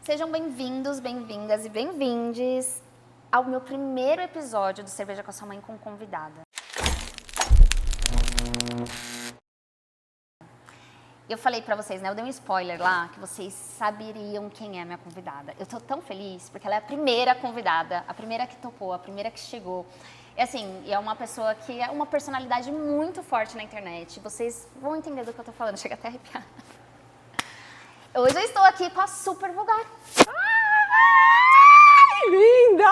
Sejam bem-vindos, bem-vindas e bem-vindes ao meu primeiro episódio do Cerveja com a Sua Mãe com convidada. Eu falei pra vocês, né? Eu dei um spoiler lá, que vocês saberiam quem é a minha convidada. Eu tô tão feliz, porque ela é a primeira convidada, a primeira que topou, a primeira que chegou. E assim, é uma pessoa que é uma personalidade muito forte na internet. Vocês vão entender do que eu tô falando, chega até a arrepiar. Hoje eu estou aqui com a Super Vulgar. Ai, linda!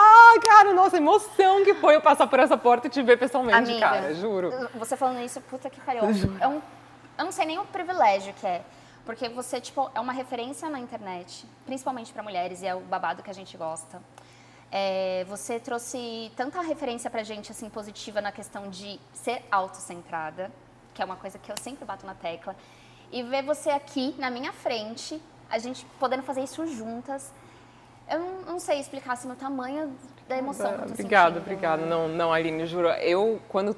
Cara, nossa, emoção que foi eu passar por essa porta e te ver pessoalmente, Amiga, cara, juro. Você falando isso, puta que pariu. Eu não sei nem o privilégio que é. Porque você, tipo, é uma referência na internet, principalmente pra mulheres, e é o babado que a gente gosta. Você trouxe tanta referência pra gente, assim, positiva na questão de ser autocentrada, que é uma coisa que eu sempre bato na tecla. E ver você aqui, na minha frente, a gente podendo fazer isso juntas. Eu não sei explicar, assim, o tamanho da emoção que eu tô Obrigada. sentindo. Não, Aline, juro. Eu, quando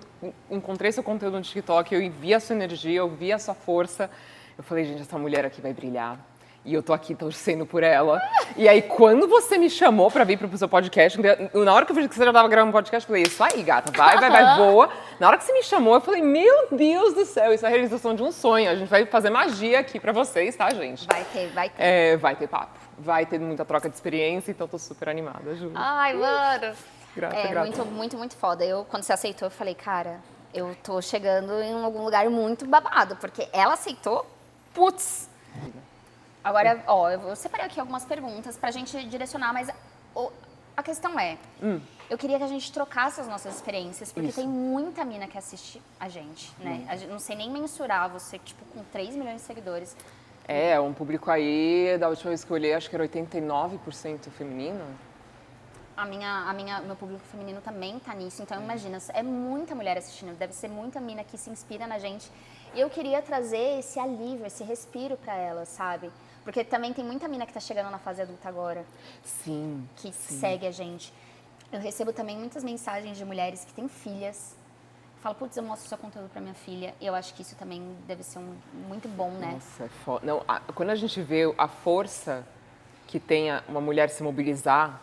encontrei seu conteúdo no TikTok, eu vi a sua energia, eu vi a sua força. Eu falei, gente, essa mulher aqui vai brilhar. E eu tô aqui torcendo por ela. E aí, quando você me chamou pra vir pro seu podcast, na hora que eu vi que você já tava gravando um podcast, eu falei, isso aí, gata, vai, voa. Na hora que você me chamou, eu falei, meu Deus do céu, isso é a realização de um sonho. A gente vai fazer magia aqui pra vocês, tá, gente? Vai ter. Vai ter papo. Vai ter muita troca de experiência, então tô super animada, juro. Ai, mano. Grata. Muito foda. Quando você aceitou, eu falei, cara, eu tô chegando em algum lugar muito babado, porque ela aceitou, putz. Agora, ó, eu separei aqui algumas perguntas pra gente direcionar, mas a questão é, eu queria que a gente trocasse as nossas experiências, porque tem muita mina que assiste a gente, né? Não sei nem mensurar você, tipo, com 3 milhões de seguidores. Um público aí, da última vez que eu olhei, acho que era 89% feminino. Meu público feminino também tá nisso, então imagina, é muita mulher assistindo, deve ser muita mina que se inspira na gente. E eu queria trazer esse alívio, esse respiro pra elas, sabe? Porque também tem muita mina que tá chegando na fase adulta agora. Sim. Que segue a gente. Eu recebo também muitas mensagens de mulheres que têm filhas. Fala, putz, eu mostro seu conteúdo pra minha filha. E eu acho que isso também deve ser muito bom, né? Nossa, é foda. Não, quando a gente vê a força que tem uma mulher se mobilizar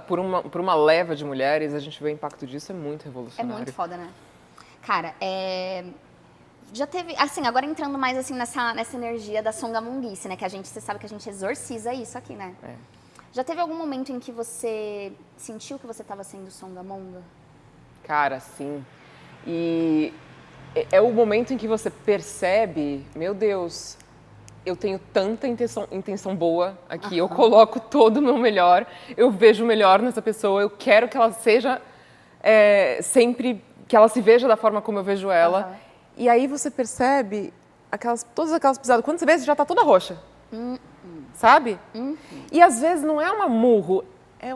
por uma leva de mulheres, a gente vê o impacto disso, é muito revolucionário. É muito foda, né? Cara, já teve, assim, agora entrando mais assim nessa energia da songamonguice, né? Que você sabe que a gente exorciza isso aqui, né? Já teve algum momento em que você sentiu que você estava sendo songamonga? Cara, sim. E é o momento em que você percebe, meu Deus, eu tenho tanta intenção boa aqui, eu coloco todo o meu melhor, eu vejo o melhor nessa pessoa, eu quero que ela seja sempre, que ela se veja da forma como eu vejo ela. E aí você percebe todas aquelas pisadas. Quando você vê, você já tá toda roxa. Sabe? E às vezes não é um murro, é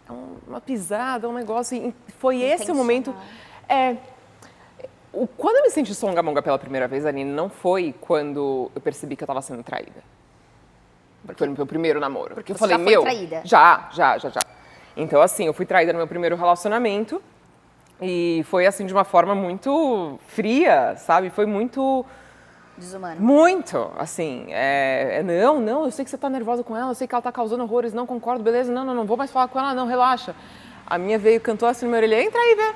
uma pisada, um negócio. E foi esse o momento. Quando eu me senti songamonga pela primeira vez, Aline, não foi quando eu percebi que eu estava sendo traída. Foi no meu primeiro namoro. Porque eu falei, já foi traída? Já. Então, assim, eu fui traída no meu primeiro relacionamento. E foi, assim, de uma forma muito fria, sabe? Foi muito... Desumano. Muito, assim, não, eu sei que você tá nervosa com ela, eu sei que ela tá causando horrores, não concordo, beleza, não vou mais falar com ela, não, relaxa. A minha veio, cantou assim no meu orelha, entra e vê,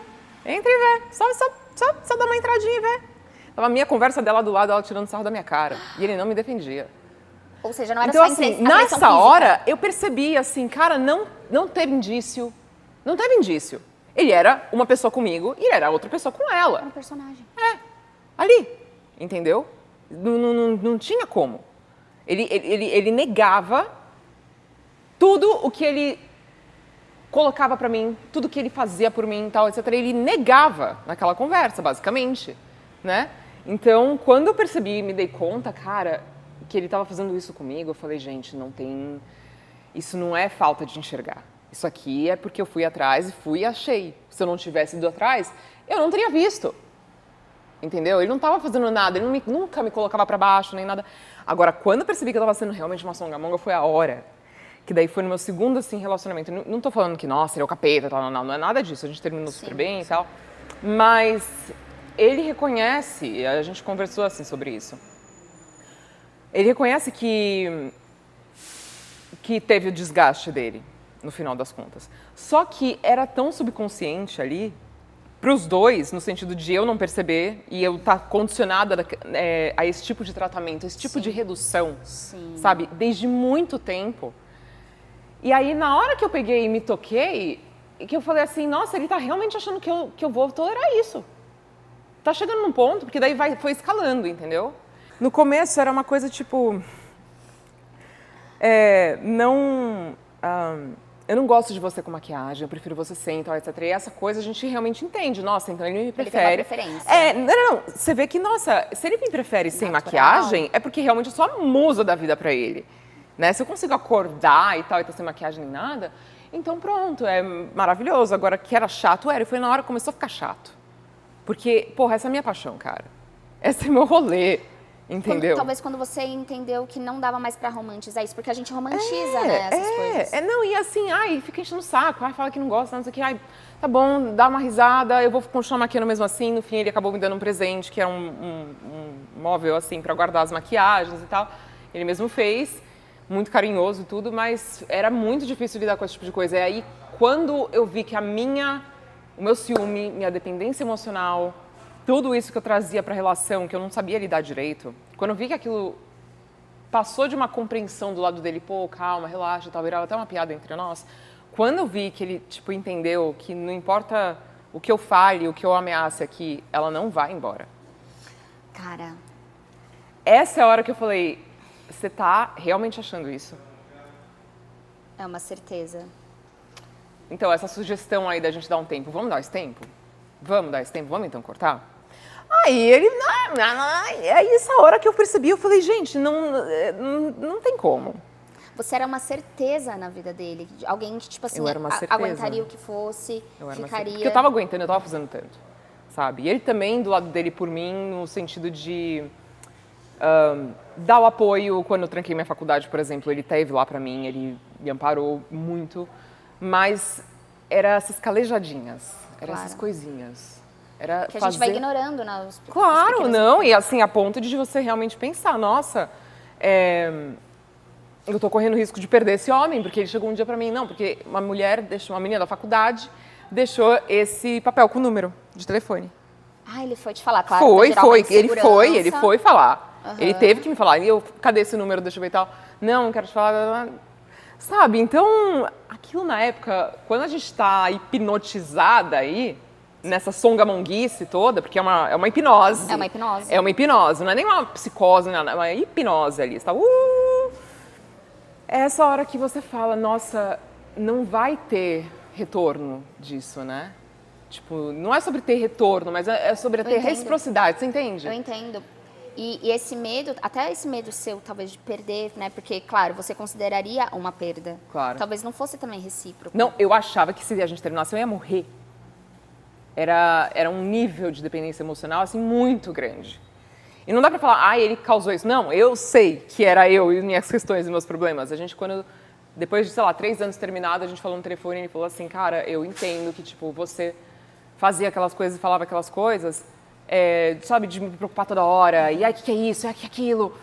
só dá uma entradinha e vê. Tava a minha conversa dela do lado, ela tirando sarro da minha cara, e ele não me defendia. Ou seja, não era então, só assim, nessa física. Hora, eu percebi, assim, cara, não teve indício. Ele era uma pessoa comigo e ele era outra pessoa com ela. Era um personagem. Ali, entendeu? Não tinha como. Ele negava tudo o que ele colocava pra mim, tudo que ele fazia por mim, tal, etc. Ele negava naquela conversa, basicamente, né? Então, quando eu percebi e me dei conta, cara, que ele estava fazendo isso comigo, eu falei, gente, isso não é falta de enxergar. Isso aqui é porque eu fui atrás e fui e achei. Se eu não tivesse ido atrás, eu não teria visto. Entendeu? Ele não estava fazendo nada, ele nunca me colocava para baixo, nem nada. Agora, quando eu percebi que eu estava sendo realmente uma songamonga, foi a hora. Que daí foi no meu segundo, assim, relacionamento. Não tô falando que, nossa, ele é o capeta, tal, não é nada disso. A gente terminou super bem e tal. Mas ele reconhece, e a gente conversou, assim, sobre isso. Ele reconhece que que teve o desgaste dele, no final das contas. Só que era tão subconsciente ali, para os dois, no sentido de eu não perceber e eu estar condicionada a esse tipo de tratamento, esse tipo de redução, sabe? Desde muito tempo. E aí, na hora que eu peguei e me toquei, que eu falei assim, nossa, ele tá realmente achando que eu vou tolerar isso. Tá chegando num ponto, porque daí foi escalando, entendeu? No começo era uma coisa tipo... eu não gosto de você com maquiagem, eu prefiro você sem, tal, etc. E essa coisa a gente realmente entende. Nossa, então ele me prefere. Ele tem uma preferência. Não. Você vê que, nossa, se ele me prefere sem maquiagem, é porque realmente eu sou a musa da vida pra ele. Né? Se eu consigo acordar e tal, e tá sem maquiagem nem nada, então pronto, é maravilhoso. Agora, que era chato, e foi na hora que começou a ficar chato. Porque, porra, essa é a minha paixão, cara. Esse é meu rolê. Entendeu? Talvez quando você entendeu que não dava mais pra romantizar isso, porque a gente romantiza, né, essas coisas. Não, e assim, fica enchendo o saco, fala que não gosta, não sei o que, tá bom, dá uma risada, eu vou continuar maquiando mesmo assim. No fim, ele acabou me dando um presente, que era um móvel, assim, pra guardar as maquiagens e tal. Ele mesmo fez, muito carinhoso e tudo, mas era muito difícil lidar com esse tipo de coisa. E aí, quando eu vi que o meu ciúme, minha dependência emocional, tudo isso que eu trazia para a relação, que eu não sabia lidar direito, quando eu vi que aquilo passou de uma compreensão do lado dele, pô, calma, relaxa, tal, virava até uma piada entre nós. Quando eu vi que ele, tipo, entendeu que não importa o que eu fale, o que eu ameace aqui, ela não vai embora. Cara... Essa é a hora que eu falei, você tá realmente achando isso? É uma certeza. Então, essa sugestão aí da gente dar um tempo, vamos dar esse tempo? Vamos dar esse tempo? Vamos então cortar? Aí ele... Aí essa hora que eu percebi, eu falei, gente, não tem como. Você era uma certeza na vida dele? Alguém que, tipo assim, eu era uma certeza. Aguentaria o que fosse, ficaria... Porque eu tava aguentando, eu tava fazendo tanto, sabe? E ele também, do lado dele, por mim, no sentido de... dar o apoio quando eu tranquei minha faculdade, por exemplo. Ele esteve lá pra mim, ele me amparou muito. Mas era essas calejadinhas, eram essas coisinhas. Era que a gente vai ignorando, né? Claro, não. E assim, a ponto de você realmente pensar, nossa, eu tô correndo risco de perder esse homem, porque ele chegou um dia pra mim, não, porque uma menina da faculdade, deixou esse papel com o número de telefone. Ele foi te falar, claro. Ele foi falar. Uhum. Ele teve que me falar. E eu, cadê esse número? Deixa eu ver e tal. Não quero te falar. Sabe? Então, aquilo na época, quando a gente tá hipnotizada aí, nessa songamonguice toda, porque é uma hipnose. É uma hipnose. É uma hipnose, não é nem uma psicose, não, é uma hipnose ali. Você tá, É essa hora que você fala, nossa, não vai ter retorno disso, né? Tipo, não é sobre ter retorno, mas é sobre ter reciprocidade, você entende? Eu entendo. E esse medo, até esse medo seu, talvez, de perder, né? Porque, claro, você consideraria uma perda. Claro. Talvez não fosse também recíproco. Não, eu achava que se a gente terminasse, eu ia morrer. Era um nível de dependência emocional, assim, muito grande. E não dá pra falar, ele causou isso. Não, eu sei que era eu e minhas questões e meus problemas. A gente, depois de, sei lá, 3 anos terminado, a gente falou no telefone e ele falou assim, cara, eu entendo que, tipo, você fazia aquelas coisas e falava aquelas coisas, sabe, de me preocupar toda hora, e o que é isso, que é aquilo.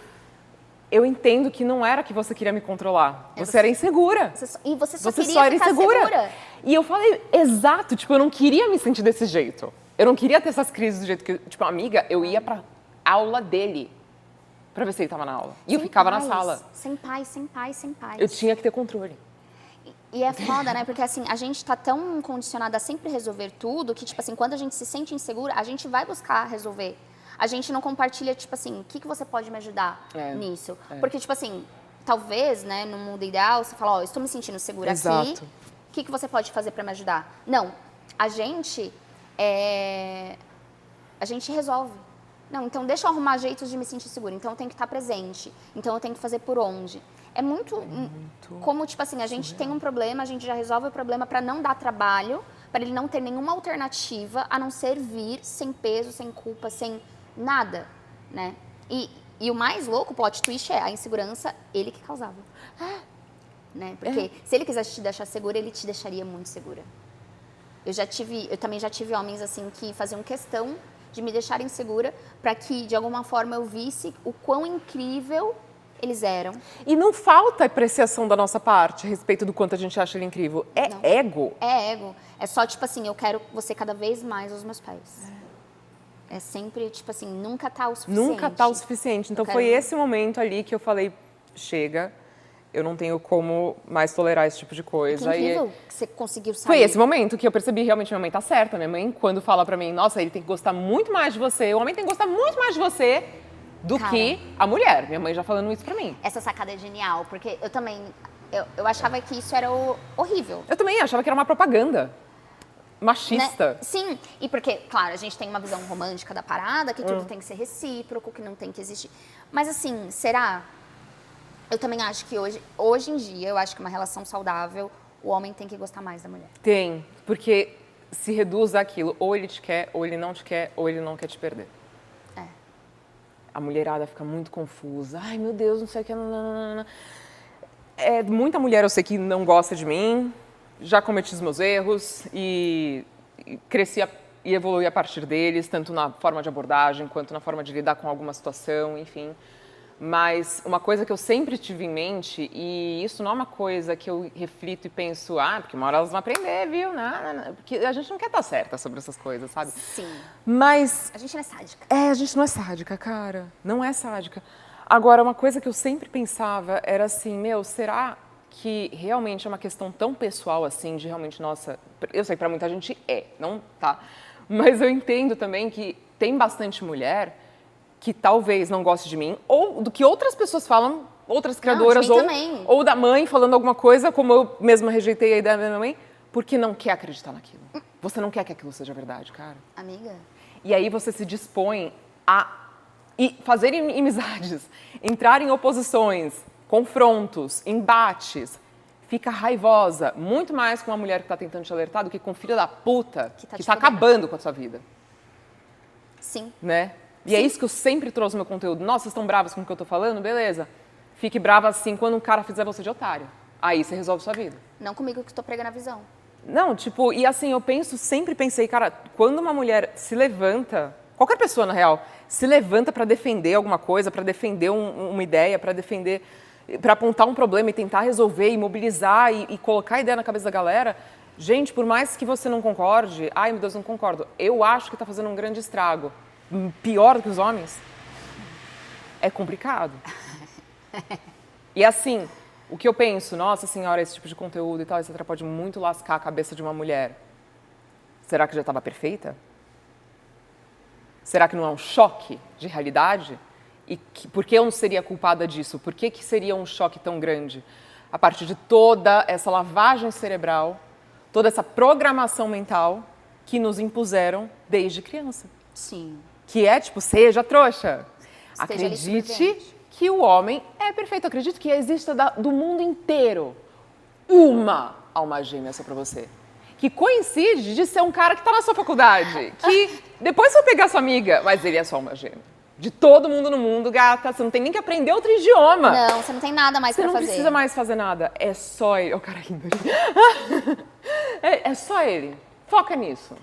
Eu entendo que não era que você queria me controlar. Você era insegura. E você só queria ficar segura. E eu falei, exato, tipo, eu não queria me sentir desse jeito. Eu não queria ter essas crises do jeito que, tipo, amiga, eu ia pra aula dele pra ver se ele tava na aula. E eu ficava na sala. Sem paz. Eu tinha que ter controle. E é foda, né? Porque, assim, a gente tá tão condicionada a sempre resolver tudo que, tipo assim, quando a gente se sente insegura, a gente vai buscar resolver. A gente não compartilha, tipo assim, o que você pode me ajudar nisso? Porque, tipo assim, talvez, né, no mundo ideal, você fala, estou me sentindo segura aqui, o que você pode fazer para me ajudar? Não, a gente resolve. Não, então deixa eu arrumar jeitos de me sentir segura, então eu tenho que estar presente, então eu tenho que fazer por onde. É muito como, tipo assim, a gente tem um problema, a gente já resolve o problema para não dar trabalho, para ele não ter nenhuma alternativa a não ser vir sem peso, sem culpa, sem nada, né? E o mais louco, o plot twist a insegurança, ele que causava. Né? Porque se ele quisesse te deixar segura, ele te deixaria muito segura. Eu também já tive homens assim que faziam questão de me deixarem segura para que, de alguma forma, eu visse o quão incrível eles eram. E não falta apreciação da nossa parte a respeito do quanto a gente acha ele incrível. É Não. ego. É ego. É só, tipo assim, eu quero você cada vez mais aos meus pés. É sempre, tipo assim, nunca tá o suficiente. Nunca tá o suficiente. Então Eu foi quero- esse momento ali que eu falei, chega, eu não tenho como mais tolerar esse tipo de Que coisa. incrível que você conseguiu sair. Foi esse momento que eu percebi realmente minha mãe tá certa. Minha mãe, quando fala pra mim, nossa, ele tem que gostar muito mais de você, o homem tem que gostar muito mais de você do Cara. que a mulher. Minha mãe já falando isso pra mim. Essa sacada é genial, porque eu também, eu achava que isso era horrível. Eu também achava que era uma propaganda machista. Né? Sim, e porque, claro, a gente tem uma visão romântica da parada, que tudo tem que ser recíproco, que não tem que existir. Mas assim, será? Eu também acho que hoje em dia, eu acho que uma relação saudável, o homem tem que gostar mais da mulher. Tem, porque se reduz àquilo, ou ele te quer, ou ele não te quer, ou ele não quer te perder. É. A mulherada fica muito confusa. Ai, meu Deus, não sei o que. Não. É, muita mulher eu sei que não gosta de mim, já cometi os meus erros e cresci e evolui a partir deles, tanto na forma de abordagem quanto na forma de lidar com alguma situação, enfim. Mas uma coisa que eu sempre tive em mente, e isso não é uma coisa que eu reflito e penso, porque uma hora elas vão aprender, viu? Não. Porque a gente não quer estar certa sobre essas coisas, sabe? Sim. Mas A gente não é sádica. a gente não é sádica, cara. Não é sádica. Agora, uma coisa que eu sempre pensava era assim, será que realmente é uma questão tão pessoal assim, de realmente, nossa, eu sei que pra muita gente não tá. Mas eu entendo também que tem bastante mulher que talvez não goste de mim, ou do que outras pessoas falam, outras criadoras, de mim também. ou da mãe falando alguma coisa, como eu mesma rejeitei a ideia da minha mãe, porque não quer acreditar naquilo. Você não quer que aquilo seja verdade, cara. Amiga? E aí você se dispõe a fazer inimizades, entrar em oposições, confrontos, embates. Fica raivosa, muito mais com uma mulher que está tentando te alertar do que com um filho da puta que te está fudendo. acabando com a sua vida, Sim. né? E é isso que eu sempre trouxe no meu conteúdo. Nossa, vocês estão bravos com o que eu tô falando? Beleza. Fique brava assim quando um cara fizer você de otário. Aí você resolve sua vida. Não comigo que tô pregando a visão. Não, tipo, e assim, sempre pensei, cara, quando uma mulher se levanta, qualquer pessoa na real, se levanta pra defender alguma coisa, pra defender uma ideia, pra defender, pra apontar um problema e tentar resolver, e mobilizar e colocar a ideia na cabeça da galera, gente, por mais que você não concorde, ai meu Deus, não concordo, eu acho que tá fazendo um grande estrago, pior do que os homens, é complicado. E assim, o que eu penso, nossa senhora, esse tipo de conteúdo e tal, etc. pode muito lascar a cabeça de uma mulher. Será que já estava perfeita? Será que não é um choque de realidade? E por que eu não seria culpada disso? Por que seria um choque tão grande? A partir de toda essa lavagem cerebral, toda essa programação mental que nos impuseram desde criança. Sim. Que é tipo, seja trouxa. Esteja ali Acredite sobrevivente. que o homem é perfeito. Acredito que exista do mundo inteiro uma alma gêmea só pra você. Que coincide de ser um cara que tá na sua faculdade. Que depois você vai pegar sua amiga, mas ele é sua alma gêmea. De todo mundo no mundo, gata. Você não tem nem que aprender outro idioma. Não, você não tem nada mais Você pra não fazer. precisa mais fazer nada. É só ele. Olha o cara rindo ali. É só ele. Foca nisso.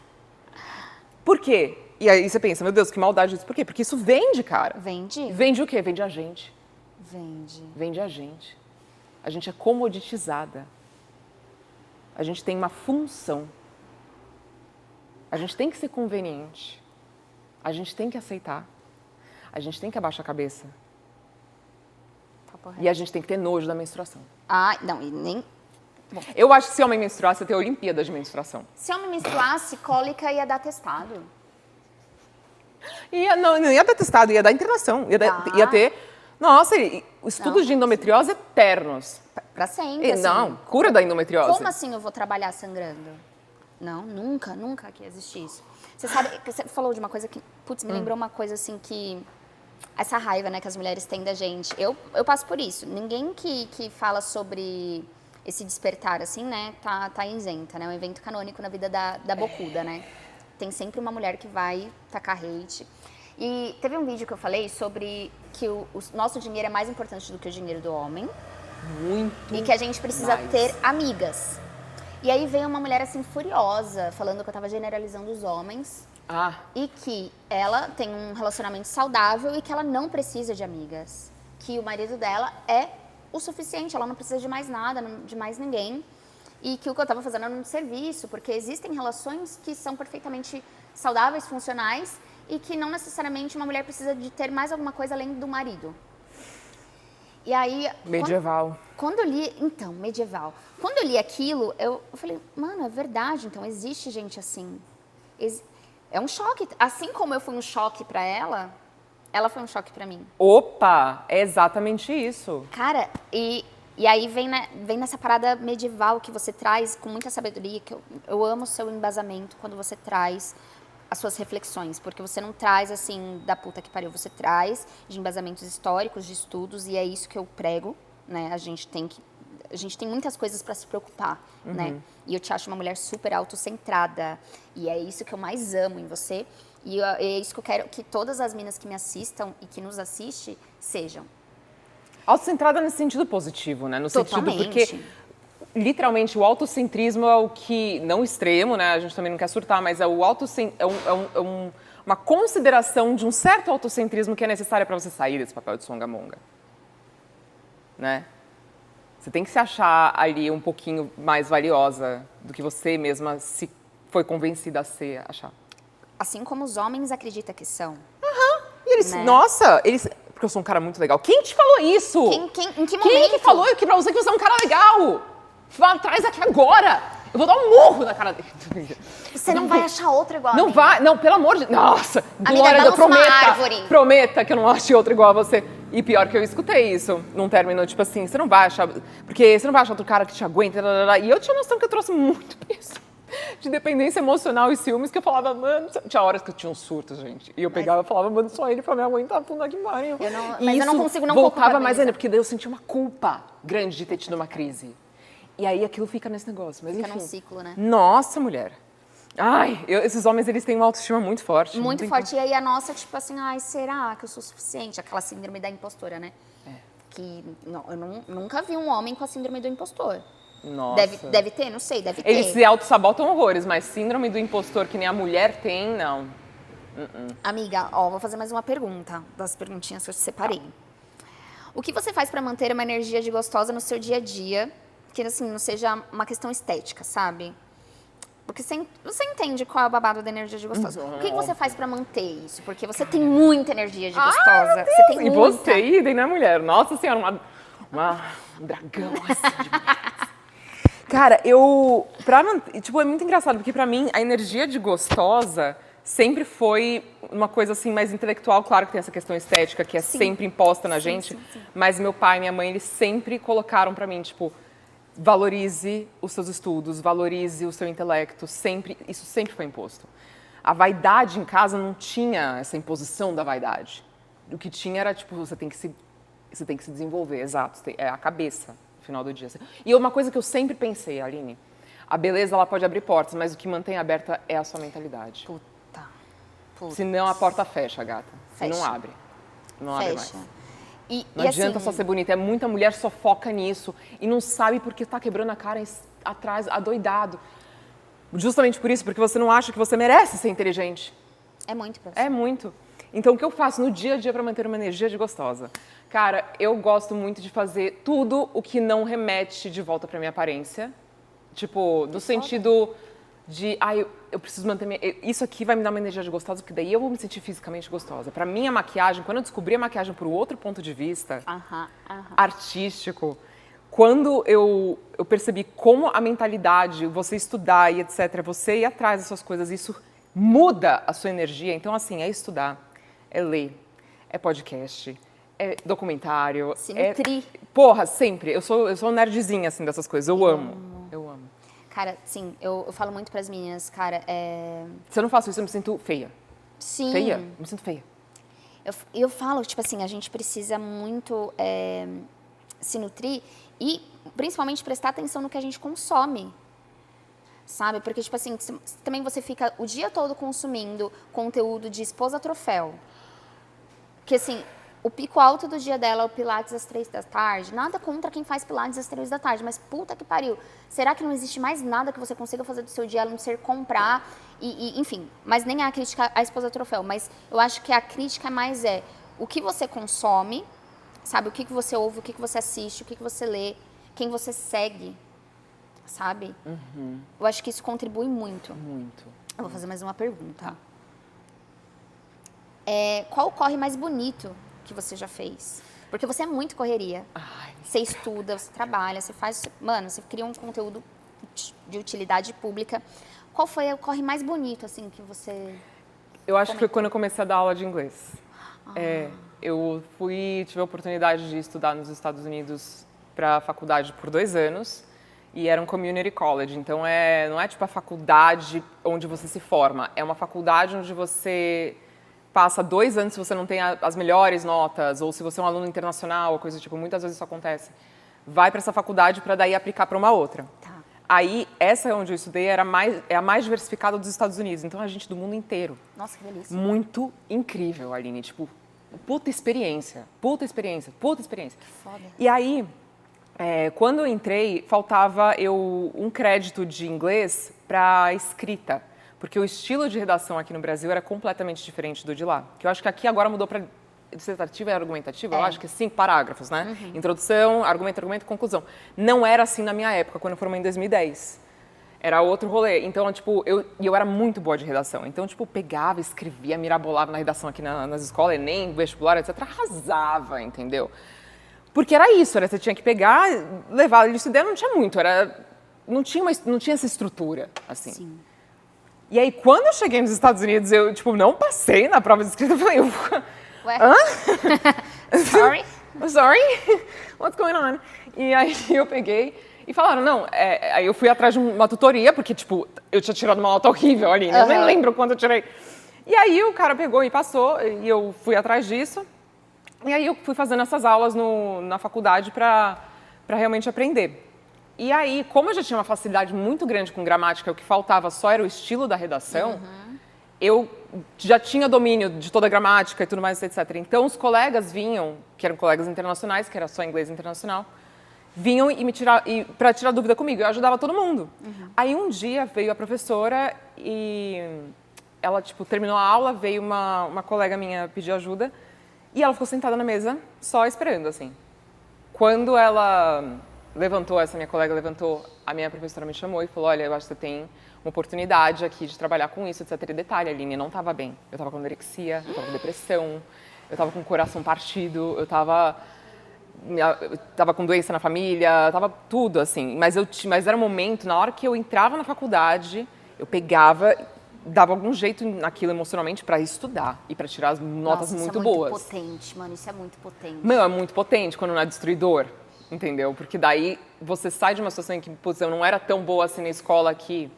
Por quê? E aí você pensa, meu Deus, que maldade isso. Por quê? Porque isso vende, cara. Vende? Vende o quê? Vende a gente. Vende. Vende a gente. A gente é comoditizada. A gente tem uma função. A gente tem que ser conveniente. A gente tem que aceitar. A gente tem que abaixar a cabeça. Papo E a gente tem que ter nojo da menstruação. Ah, não, e nem... Eu acho que se homem menstruasse, ia ter Olimpíada de menstruação. Se homem menstruasse, cólica ia dar testado. Não ia dar testado, ia dar internação. Ia ter... Nossa, estudos de endometriose eternos. Pra sempre, assim. Não, cura da endometriose. Como assim eu vou trabalhar sangrando? Não, nunca que existe isso. Você sabe, você falou de uma coisa que, putz, me lembrou uma coisa assim que... Essa raiva, né, que as mulheres têm da gente. Eu passo por isso. Ninguém que fala sobre esse despertar, assim, né, tá isenta, né? É um evento canônico na vida da bocuda, né? Tem sempre uma mulher que vai tacar hate. E teve um vídeo que eu falei sobre que o nosso dinheiro é mais importante do que o dinheiro do homem. Muito. E que a gente precisa mais. ter amigas. E aí veio uma mulher assim furiosa, falando que eu tava generalizando os homens. Ah, E que ela tem um relacionamento saudável e que ela não precisa de amigas. que o marido dela é o suficiente, ela não precisa de mais nada, de mais ninguém. E que o que eu estava fazendo era um serviço, porque existem relações que são perfeitamente saudáveis, funcionais, e que não necessariamente uma mulher precisa de ter mais alguma coisa além do marido. E aí... Medieval. Quando eu li... Então, medieval. Quando eu li aquilo, eu falei, mano, é verdade, então existe gente assim. É um choque. Assim como eu fui um choque pra ela foi um choque pra mim. Opa, é exatamente isso. Cara, e aí vem nessa parada medieval que você traz com muita sabedoria, que eu amo o seu embasamento quando você traz as suas reflexões, porque você não traz assim da puta que pariu, você traz de embasamentos históricos, de estudos, e é isso que eu prego, né? A gente tem muitas coisas para se preocupar, né? E eu te acho uma mulher super autocentrada, e é isso que eu mais amo em você, e é isso que eu quero que todas as minas que me assistam e que nos assistem sejam. Autocentrada nesse sentido positivo, né? No Totalmente. sentido porque literalmente o autocentrismo é o que, não extremo, né? A gente também não quer surtar, mas é o uma consideração de um certo autocentrismo que é necessária para você sair desse papel de songamonga, né? Você tem que se achar ali um pouquinho mais valiosa do que você mesma se foi convencida a ser, achar. Assim como os homens acreditam que são. E eles, Né? nossa, eles... Porque eu sou um cara muito legal. Quem te falou isso? Em que momento? Quem que falou que pra você que você é um cara legal? Traz aqui agora. Eu vou dar um murro na cara dele. Você não vai achar outro igual a Não mim. vai, não, pelo amor de Deus. Nossa, Amiga, glória a Deus, vamos numa prometa. árvore. Prometa que eu não ache outro igual a você. E pior que eu escutei isso num término, tipo assim, você não vai achar... Porque você não vai achar outro cara que te aguenta. E eu tinha noção que eu trouxe muito peso de dependência emocional e ciúmes, que eu falava, mano... Tinha horas que eu tinha um surto, gente. E eu pegava e falava, mano, só ele pra me aguentar, puta que pariu. Mas eu não consigo não voltava mais culpabilizar. ainda, porque daí eu sentia uma culpa grande de ter tido uma crise. E aí aquilo fica nesse negócio. Mas Fica enfim. num ciclo, né? Nossa, mulher. Ai, esses homens, eles têm uma autoestima muito forte. Muito forte. E aí a nossa, tipo assim, ai, será que eu sou suficiente? Aquela síndrome da impostora, né? Que eu nunca vi um homem com a síndrome do impostor. Nossa. Deve ter? Não sei, deve ter. Eles se auto-sabotam horrores, mas síndrome do impostor que nem a mulher tem, não. Amiga, ó, vou fazer mais uma pergunta, das perguntinhas que eu separei. O que você faz pra manter uma energia de gostosa no seu dia a dia, que assim, não seja uma questão estética, sabe? Porque você entende qual é o babado da energia de gostosa. O que você faz pra manter isso? Porque você tem muita energia de gostosa. Você tem E muita. você, idem, né, mulher? Nossa senhora, um dragão assim de mulheres. Cara, tipo, é muito engraçado, porque pra mim, a energia de gostosa sempre foi uma coisa, assim, mais intelectual. Claro que tem essa questão estética, que é sempre imposta na gente. Sim. Mas meu pai e minha mãe, eles sempre colocaram pra mim, tipo, valorize os seus estudos, valorize o seu intelecto. Isso sempre foi imposto. A vaidade em casa não tinha essa imposição da vaidade. O que tinha era, tipo, você tem que se desenvolver, exato. É a cabeça. Final do dia. E uma coisa que eu sempre pensei, Aline, a beleza ela pode abrir portas, mas o que mantém aberta é a sua mentalidade. Puta. Senão a porta fecha, gata. Fecha. Não abre. Não abre mais. Não E adianta assim, só ser bonita. Muita mulher só foca nisso e não sabe porque tá quebrando a cara atrás, adoidado. Justamente por isso, porque você não acha que você merece ser inteligente. é muito pra você. É muito. Então, o que eu faço no dia a dia para manter uma energia de gostosa? Cara, eu gosto muito de fazer tudo o que não remete de volta para minha aparência. Tipo, no sentido de, eu preciso manter isso aqui vai me dar uma energia de gostosa, porque daí eu vou me sentir fisicamente gostosa. Para mim, a maquiagem, quando eu descobri a maquiagem por outro ponto de vista, artístico, quando eu percebi como a mentalidade, você estudar e etc., você ir atrás dessas coisas, isso muda a sua energia. Então, assim, é estudar, é ler, é podcast, é documentário. Se nutrir. Porra, sempre. Eu sou nerdzinha, assim, dessas coisas. Eu amo. Cara, sim, eu falo muito pras meninas, cara, Se eu não faço isso, eu me sinto feia. Sim. Feia? Eu me sinto feia. Eu falo, tipo assim, a gente precisa muito se nutrir e principalmente prestar atenção no que a gente consome. Sabe? Porque, tipo assim, também você fica o dia todo consumindo conteúdo de esposa troféu. Que, assim, o pico alto do dia dela é o Pilates às 3 da tarde. Nada contra quem faz Pilates às 3 da tarde, mas puta que pariu. Será que não existe mais nada que você consiga fazer do seu dia, a não ser comprar? Enfim, mas nem a crítica à esposa troféu. Mas eu acho que a crítica mais o que você consome sabe? O que você ouve, o que você assiste, o que você lê, quem você segue, sabe? Eu acho que isso contribui muito. Muito. Eu vou fazer mais uma pergunta. Qual o corre mais bonito que você já fez? Porque você é muito correria. Ai, Você estuda, você trabalha, você faz... Mano, você cria um conteúdo de utilidade pública. Qual foi o corre mais bonito, assim, que você... eu acho que foi quando eu comecei a dar aula de inglês. Eu tive a oportunidade de estudar nos Estados Unidos para a faculdade por 2 anos e era um community college, então não é tipo a faculdade onde você se forma, é uma faculdade onde você passa 2 anos se você não tem as melhores notas ou se você é um aluno internacional, coisa tipo, muitas vezes isso acontece. Vai para essa faculdade para daí aplicar para uma outra. Tá. Aí, essa onde eu estudei é a mais diversificada dos Estados Unidos, então a gente do mundo inteiro. Nossa, que delícia. Muito incrível, Aline, tipo, puta experiência, puta experiência, puta experiência. Que foda. E aí, quando eu entrei, faltava um crédito de inglês para escrita, porque o estilo de redação aqui no Brasil era completamente diferente do de lá. Que eu acho que aqui agora mudou para dissertativa e argumentativa, eu acho que 5 parágrafos, né? Introdução, argumento, conclusão. Não era assim na minha época, quando eu formei em 2010. Era outro rolê. Então, tipo, eu era muito boa de redação. Então, tipo, pegava, escrevia, mirabolava na redação aqui nas escolas, Enem, vestibular, etc. Arrasava, entendeu? Porque era isso, você tinha que pegar, levar, isso daí não tinha muito, não tinha essa estrutura, assim. Sim. E aí, quando eu cheguei nos Estados Unidos, eu, tipo, não passei na prova de escrita, eu falei, Ué? hã? Sorry? Sorry? What's going on? E aí eu peguei e falaram, não, aí eu fui atrás de uma tutoria, porque, tipo, eu tinha tirado uma nota horrível ali, né? Eu nem lembro quanto eu tirei. E aí o cara pegou e passou, e eu fui atrás disso. E aí eu fui fazendo essas aulas na faculdade para realmente aprender. E aí, como eu já tinha uma facilidade muito grande com gramática, o que faltava só era o estilo da redação, eu já tinha domínio de toda a gramática e tudo mais, etc. Então, os colegas vinham, que eram colegas internacionais, que era só inglês internacional, vinham para tirar dúvida comigo. Eu ajudava todo mundo. Aí, um dia, veio a professora e ela, tipo, terminou a aula, veio uma colega minha pedir ajuda e ela ficou sentada na mesa, só esperando, assim. Quando ela essa minha colega levantou, a minha professora me chamou e falou, olha, eu acho que você tem uma oportunidade aqui de trabalhar com isso, etc. E detalhe, Aline, eu não estava bem. Eu estava com anorexia, eu estava com depressão, eu estava com o coração partido, eu estava com doença na família, estava tudo, assim. Mas era um momento, na hora que eu entrava na faculdade, eu pegava, dava algum jeito naquilo emocionalmente para estudar e para tirar as notas muito boas. Isso é muito potente, mano, isso é muito potente. Meu, é muito potente quando não é destruidor. Entendeu? Porque daí você sai de uma situação em que, putz, eu não era tão boa assim na escola aqui,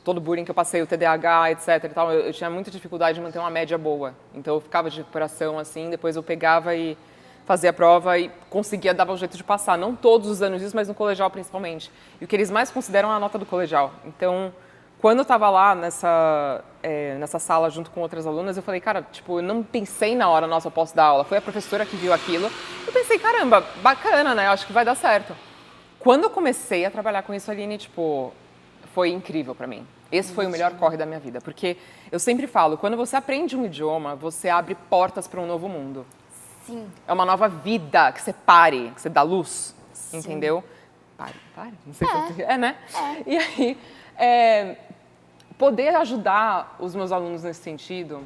todo o bullying que eu passei, o TDAH, etc e tal, eu tinha muita dificuldade de manter uma média boa. Então eu ficava de recuperação assim, depois eu pegava e fazia a prova e conseguia dar o jeito de passar. Não todos os anos isso, mas no colegial principalmente. E o que eles mais consideram é a nota do colegial. Então, quando eu estava lá nessa sala junto com outras alunas, eu falei, cara, tipo, eu não pensei na hora, nossa, eu posso dar aula. Foi a professora que viu aquilo. Eu pensei, caramba, bacana, né? Eu acho que vai dar certo. Quando eu comecei a trabalhar com isso, Aline, tipo, foi incrível pra mim. Esse foi o melhor corre da minha vida. Porque eu sempre falo, quando você aprende um idioma, você abre portas para um novo mundo. Sim. É uma nova vida que você pare, que você dá luz, entendeu? Pare, não sei se né? E aí, poder ajudar os meus alunos nesse sentido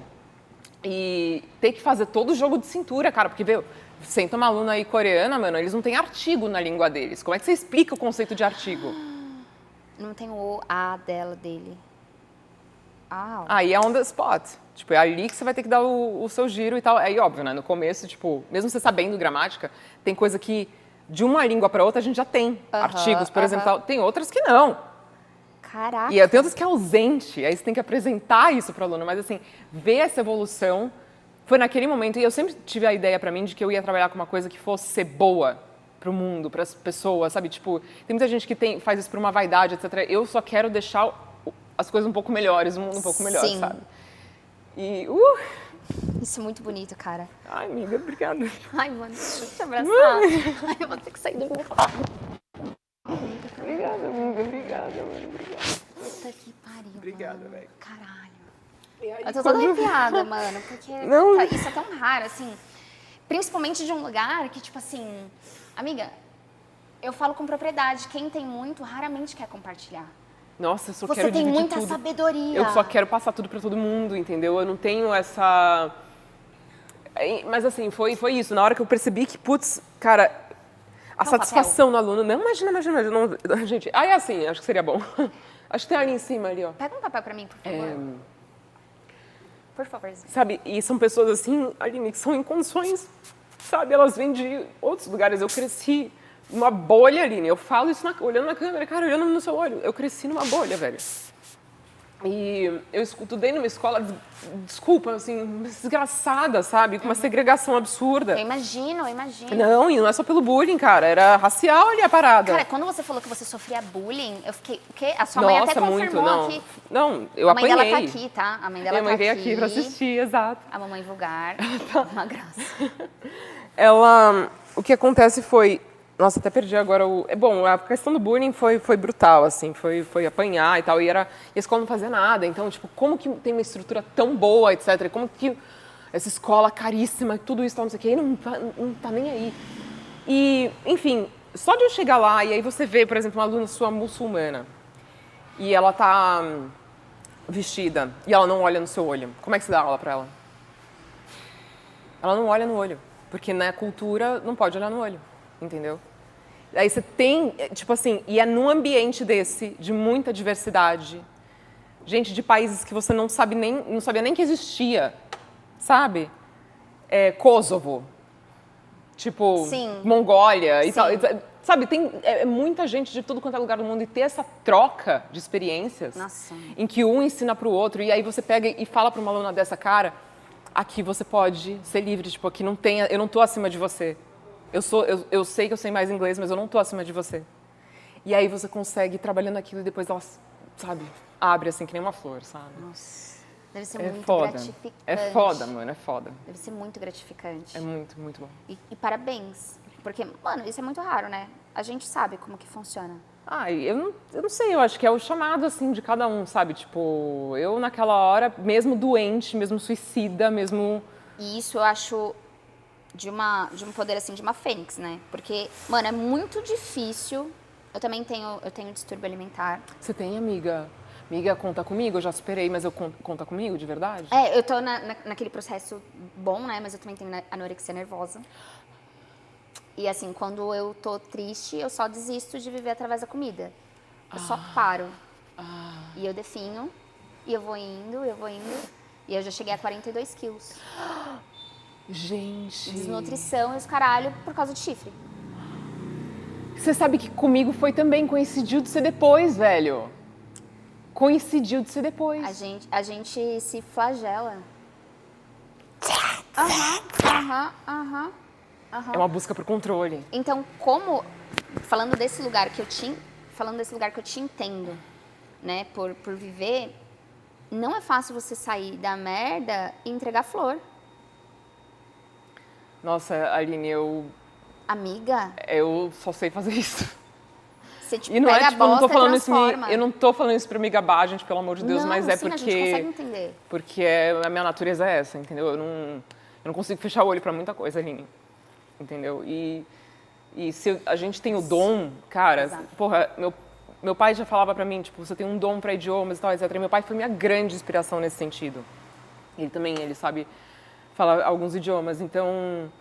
e ter que fazer todo o jogo de cintura, cara, porque, viu, senta uma aluna aí coreana, mano, eles não têm artigo na língua deles. Como é que você explica o conceito de artigo? Não tem o A dele. Aí é on the spot. Tipo, é ali que você vai ter que dar o seu giro e tal. Aí, óbvio, né, no começo, tipo, mesmo você sabendo gramática, tem coisa que de uma língua para outra a gente já tem artigos, por exemplo, tal. Tem outras que não. Caraca. E tem outras que é ausente, aí você tem que apresentar isso para o aluno. Mas, assim, ver essa evolução foi naquele momento. E eu sempre tive a ideia para mim de que eu ia trabalhar com uma coisa que fosse ser boa para o mundo, para as pessoas, sabe? Tipo, tem muita gente que faz isso por uma vaidade, etc. Eu só quero deixar as coisas um pouco melhores, o mundo um pouco melhor, Sim. sabe? E, Isso é muito bonito, cara. Ai, amiga, obrigada. Ai, mano, deixa eu te abraçar. Ai, eu vou ter que sair do meu quarto. Obrigada, amiga, obrigada, mano, obrigada. Puta que pariu, Obrigada, mano. velho. Caralho. E aí, Eu tô toda arrepiada, mano, porque Não. isso é tão raro, assim. Principalmente de um lugar que, tipo assim, amiga, eu falo com propriedade, quem tem muito raramente quer compartilhar. Nossa, eu só Você quero tem dividir muita tudo. sabedoria. Eu só quero passar tudo pra todo mundo, entendeu? Eu não tenho essa... Mas assim, foi isso. Na hora que eu percebi que, putz, cara, a Quer um satisfação no aluno... Não, imagina. Não, gente, é assim, acho que seria bom. Acho que tem ali em cima, ali, ó. Pega um papel pra mim, por favor. Por favorzinho. Sabe, e são pessoas assim, Aline, que são em condições, sabe? Elas vêm de outros lugares. Eu cresci numa bolha, Aline. Eu falo isso olhando na câmera, cara, olhando no seu olho. Eu cresci numa bolha, velho. E eu estudei numa escola, desculpa, assim, desgraçada, sabe? Com uma segregação absurda. Eu imagino. Não, e não é só pelo bullying, cara. Era racial ali a parada. Cara, quando você falou que você sofria bullying, eu fiquei... O quê? A sua mãe até confirmou não. aqui. Não, eu A mãe apanhei. dela tá aqui, tá? A mãe dela Minha mãe tá veio aqui pra assistir, exato. A mamãe vulgar. Uma graça. Ela... O que acontece foi... Nossa, até perdi agora o... Bom, a questão do bullying foi brutal, assim. Foi apanhar e tal. E a escola não fazia nada. Então, tipo, como que tem uma estrutura tão boa, etc. Como que essa escola caríssima, tudo isso, tal, não sei o quê, e não tá nem aí. E, enfim, só de eu chegar lá e aí você vê, por exemplo, uma aluna sua muçulmana e ela tá vestida e ela não olha no seu olho. Como é que você dá aula pra ela? Ela não olha no olho. Porque na cultura não pode olhar no olho. Entendeu? Aí você tem, tipo assim, e é num ambiente desse, de muita diversidade, gente de países que você não sabia nem que existia, sabe? Kosovo, tipo, Sim. Mongólia e Sim. tal. Sabe, tem muita gente de tudo quanto é lugar do mundo e ter essa troca de experiências Nossa. em que um ensina pro outro e aí você pega e fala pra uma aluna dessa, cara, aqui você pode ser livre, tipo, aqui não tem, eu não tô acima de você. Eu sei que eu sei mais inglês, mas eu não tô acima de você. E aí você consegue ir trabalhando aquilo e depois ela, sabe, abre assim que nem uma flor, sabe? Nossa. Deve ser É muito foda. gratificante. É foda, mano, é foda. Deve ser muito gratificante. É muito, muito bom. E parabéns. Porque, mano, isso é muito raro, né? A gente sabe como que funciona. Eu não sei, eu acho que é o chamado, assim, de cada um, sabe? Tipo, eu naquela hora, mesmo doente, mesmo suicida, mesmo... E isso eu acho de um poder, assim, de uma fênix, né? Porque, mano, é muito difícil. Eu também tenho distúrbio alimentar. Você tem, amiga? Amiga, conta comigo, eu já superei, mas conta comigo, de verdade? Eu tô naquele processo bom, né? Mas eu também tenho anorexia nervosa. E assim, quando eu tô triste, eu só desisto de viver através da comida. Eu só paro. E eu definho, e eu vou indo. E eu já cheguei a 42 quilos. Gente... Desnutrição e os caralho por causa de chifre. Você sabe que comigo foi também, coincidiu de ser depois, velho. Coincidiu de ser depois. A gente se flagela. Aham. É uma busca por controle. Então, falando desse lugar que eu te entendo, né, por viver, não é fácil você sair da merda e entregar flor. Nossa, Aline, Amiga, eu só sei fazer isso. você tipo, E não pega é, a tipo, eu não tô bosta e falando isso, transforma. eu não tô falando isso pra me gabar, gente, pelo amor de Deus, Não, mas é sim, porque... a gente consegue entender. Porque a minha natureza é essa, entendeu? Eu não consigo fechar o olho pra muita coisa, Aline. Entendeu? E se a gente tem o dom, cara, Exato. porra, meu pai já falava pra mim, tipo, você tem um dom pra idiomas e tal, etc. E meu pai foi minha grande inspiração nesse sentido. Ele sabe falar alguns idiomas, então...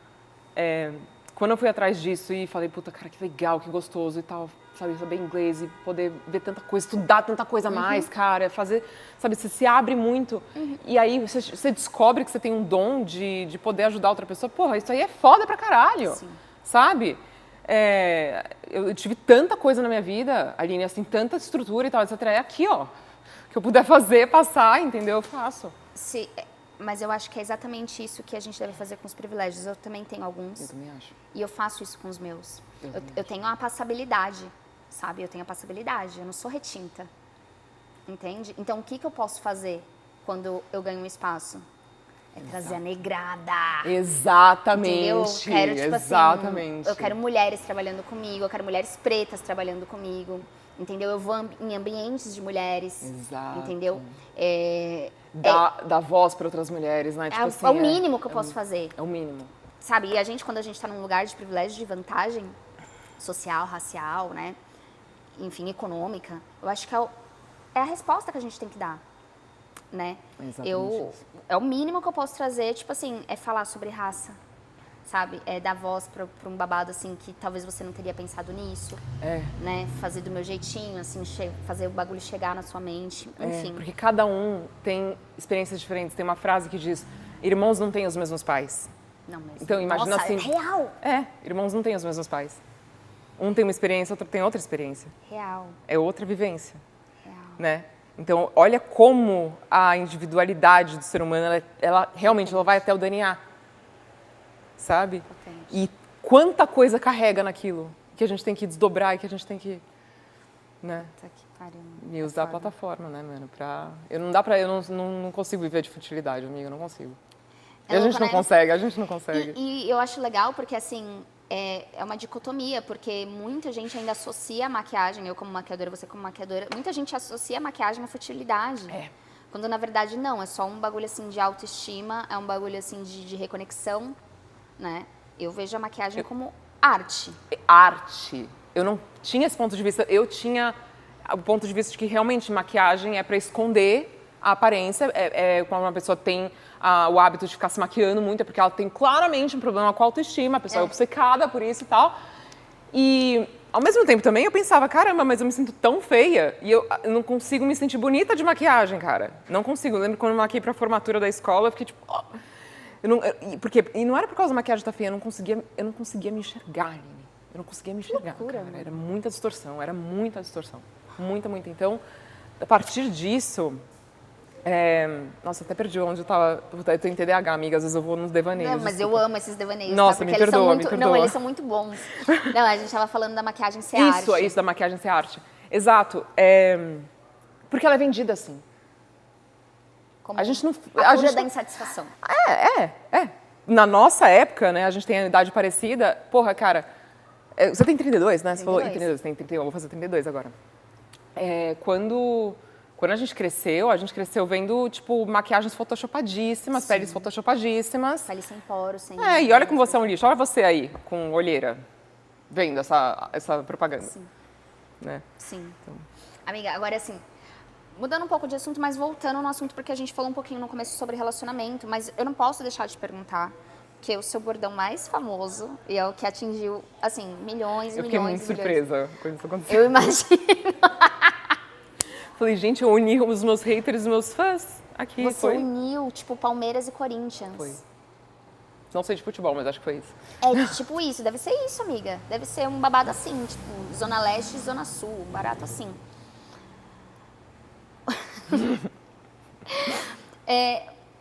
quando eu fui atrás disso e falei, puta, cara, que legal, que gostoso e tal, sabe, saber inglês e poder ver tanta coisa, estudar tanta coisa a mais, cara, fazer, sabe, você se abre muito e aí você descobre que você tem um dom de poder ajudar outra pessoa, porra, isso aí é foda pra caralho, Sim. sabe? Eu tive tanta coisa na minha vida, Aline, assim, tanta estrutura e tal, etc. É aqui, ó, que eu puder fazer, passar, entendeu? Eu faço. Mas eu acho que é exatamente isso que a gente deve fazer com os privilégios. Eu também tenho alguns. Eu também acho. E eu faço isso com os meus. Eu tenho uma passabilidade, sabe? Eu tenho a passabilidade, eu não sou retinta. Entende? Então, o que eu posso fazer quando eu ganho um espaço? É trazer a negrada. Exatamente. Entendeu? Eu quero, tipo exatamente. assim, eu quero mulheres trabalhando comigo, eu quero mulheres pretas trabalhando comigo. Entendeu? Eu vou em ambientes de mulheres. Exato. Entendeu? Dar voz para outras mulheres, né? Tipo assim, é o mínimo que eu posso fazer. É o mínimo. sabe, e a gente, quando a gente tá num lugar de privilégio, de vantagem social, racial, né, enfim, econômica, eu acho que é a resposta que a gente tem que dar, né? Exatamente isso. É o mínimo que eu posso trazer, tipo assim, é falar sobre raça, sabe? É dar voz pra um babado, assim, que talvez você não teria pensado nisso, né? Fazer do meu jeitinho, assim, fazer o bagulho chegar na sua mente, enfim. Porque cada um tem experiências diferentes. Tem uma frase que diz, irmãos não têm os mesmos pais. Não, mas, Então, imagina nossa, assim... é real! Irmãos não têm os mesmos pais. Um tem uma experiência, outro tem outra experiência. Real. É outra vivência, Real. né? Então, olha como a individualidade do ser humano, ela realmente ela vai até o DNA, sabe? Potente. E quanta coisa carrega naquilo que a gente tem que desdobrar e que a gente tem que, né? Puta que pariu. E usar a plataforma, né, mano? Eu não consigo viver de futilidade, amiga, eu não consigo. É E a louco, gente não né? consegue, a gente não consegue. E eu acho legal porque, assim, é uma dicotomia, porque muita gente ainda associa a maquiagem, eu como maquiadora, você como maquiadora, muita gente associa a maquiagem à futilidade. Quando, na verdade, não, é só um bagulho, assim, de autoestima, é um bagulho, assim, de reconexão, né? Eu vejo a maquiagem como arte. Arte. Eu não tinha esse ponto de vista, eu tinha o ponto de vista de que realmente maquiagem é para esconder a aparência, quando uma pessoa tem o hábito de ficar se maquiando muito, é porque ela tem claramente um problema com a autoestima, a pessoa é obcecada por isso e tal. E, ao mesmo tempo também, eu pensava, caramba, mas eu me sinto tão feia e eu não consigo me sentir bonita de maquiagem, cara. Não consigo. Eu lembro quando eu maquiei pra formatura da escola, eu fiquei tipo... Oh. E não era por causa da maquiagem estar feia, eu não conseguia me enxergar, Aline. Eu não conseguia me enxergar, loucura, cara. mano. Era muita distorção, era muita distorção. Muita, muita. Então, a partir disso... Nossa, até perdi onde eu tava. Eu tenho TDAH, amiga, às vezes eu vou nos devaneios. Não, mas eu amo esses devaneios, Nossa, tá? me Porque perdoa, eles são muito, me perdoa. Não, eles são muito bons. Não, a gente tava falando da maquiagem ser arte. Isso, da maquiagem ser arte. Exato. Porque ela é vendida assim. Como A gente não... a cura da insatisfação. Na nossa época, né, a gente tem a idade parecida. Porra, cara, você tem 32, né? Você falou 32, tem 31, eu vou fazer 32 agora. Quando a gente cresceu vendo, tipo, maquiagens photoshopadíssimas, peles photoshopadíssimas. Pele sem poros, sem... E olha como você é um lixo. Olha você aí, com olheira, vendo essa propaganda. Sim. Né? Sim. Então. Amiga, agora assim, mudando um pouco de assunto, mas voltando no assunto, porque a gente falou um pouquinho no começo sobre relacionamento, mas eu não posso deixar de perguntar, que é o seu bordão mais famoso e é o que atingiu, assim, milhões e milhões. Eu fiquei muito surpresa quando isso aconteceu. Eu imagino. Falei, gente, eu uni os meus haters e os meus fãs aqui. Você uniu, tipo, Palmeiras e Corinthians. Foi. Não sei de futebol, mas acho que foi isso. Tipo isso, deve ser isso, amiga. Deve ser um babado assim, tipo, Zona Leste e Zona Sul, barato assim.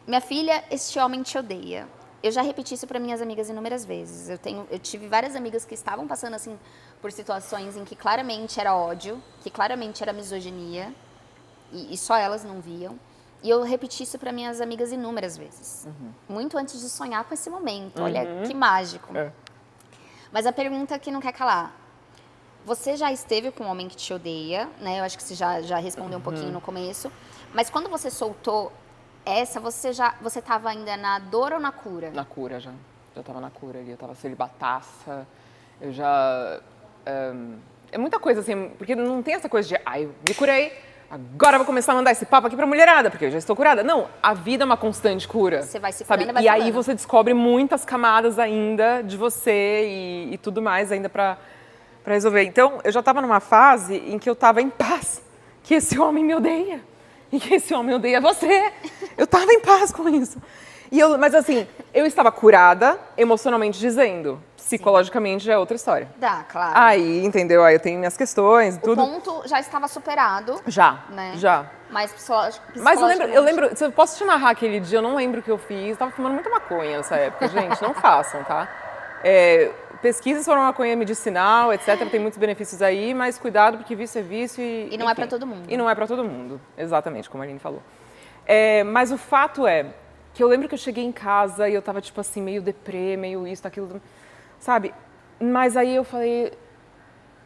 Minha filha, este homem te odeia. Eu já repeti isso para minhas amigas inúmeras vezes. Eu tive várias amigas que estavam passando assim por situações em que claramente era ódio, que claramente era misoginia, e só elas não viam. E eu repeti isso para minhas amigas inúmeras vezes. Muito antes de sonhar com esse momento. Olha que mágico. Mas a pergunta que não quer calar. Você já esteve com um homem que te odeia, né? Eu acho que você já respondeu um pouquinho no começo. Mas quando você soltou você estava ainda na dor ou na cura? Na cura, já. Já estava na cura ali. Eu estava celibataça. Eu já... É muita coisa, assim, porque não tem essa coisa de... eu me curei, agora eu vou começar a mandar esse papo aqui pra mulherada, porque eu já estou curada. Não, a vida é uma constante cura. Você vai se curando, sabe? vai E aí falando. você descobre muitas camadas ainda de você e tudo mais ainda pra resolver. Então, eu já estava numa fase em que eu estava em paz, que esse homem me odeia. E que esse homem odeia você. Eu estava em paz com isso. Mas assim, eu estava curada, emocionalmente dizendo. Psicologicamente já é outra história. Dá, claro. Aí, entendeu? Aí eu tenho minhas questões e tudo. O ponto já estava superado. Já, né? já. Mas psicologicamente... Mas eu lembro, se eu posso te narrar aquele dia, eu não lembro o que eu fiz. Eu tava fumando muita maconha nessa época, gente, não façam, tá? Pesquisas sobre a maconha medicinal, etc. Tem muitos benefícios aí, mas cuidado, porque vício é vício E não é pra todo mundo. E não é pra todo mundo, exatamente, como a Aline falou. Mas o fato é que eu lembro que eu cheguei em casa e eu tava, tipo assim, meio deprê, meio isso, aquilo, sabe? Mas aí eu falei...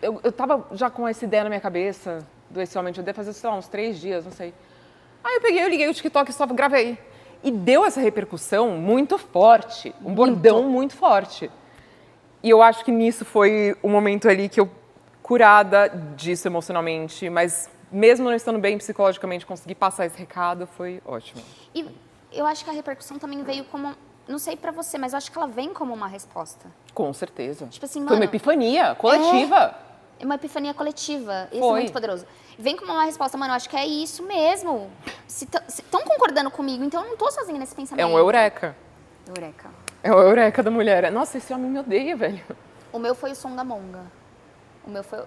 Eu tava já com essa ideia na minha cabeça, do esse homem de odeia, fazer, sei lá, uns 3 dias, não sei. Aí eu liguei o TikTok e só gravei. E deu essa repercussão muito forte, um bordão muito forte. E eu acho que nisso foi o momento ali que eu, curada disso emocionalmente, mas mesmo não estando bem psicologicamente, conseguir passar esse recado foi ótimo. E eu acho que a repercussão também veio como, não sei pra você, mas eu acho que ela vem como uma resposta. Com certeza. Tipo assim, foi mano, uma epifania coletiva. É uma epifania coletiva. Isso é Foi. muito poderoso. Vem como uma resposta, mano, eu acho que é isso mesmo. Se estão concordando comigo, então eu não tô sozinha nesse pensamento. É um eureka. Eureka. É o eureka da mulher. Nossa, esse homem me odeia, velho. O meu foi o Songamonga.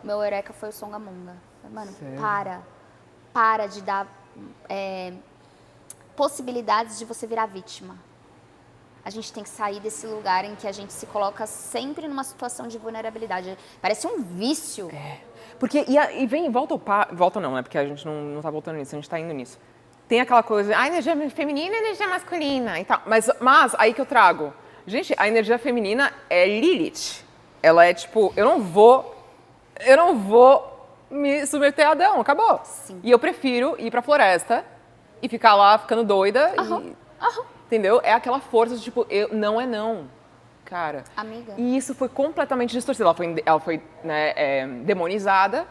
Meu eureka foi o Songamonga. Mano, Sério? para de dar possibilidades de você virar vítima. A gente tem que sair desse lugar em que a gente se coloca sempre numa situação de vulnerabilidade. Parece um vício. Porque, e vem, volta não, né? Porque a gente não tá voltando nisso, a gente tá indo nisso. Tem aquela coisa, a energia feminina e a energia masculina e tal. Mas aí que eu trago. Gente, a energia feminina é Lilith. Ela é tipo, eu não vou me submeter a Adão, acabou. Sim. E eu prefiro ir pra floresta e ficar lá ficando doida. Entendeu? É aquela força de tipo, não é não, cara. Amiga. E isso foi completamente distorcido. Ela foi né, demonizada.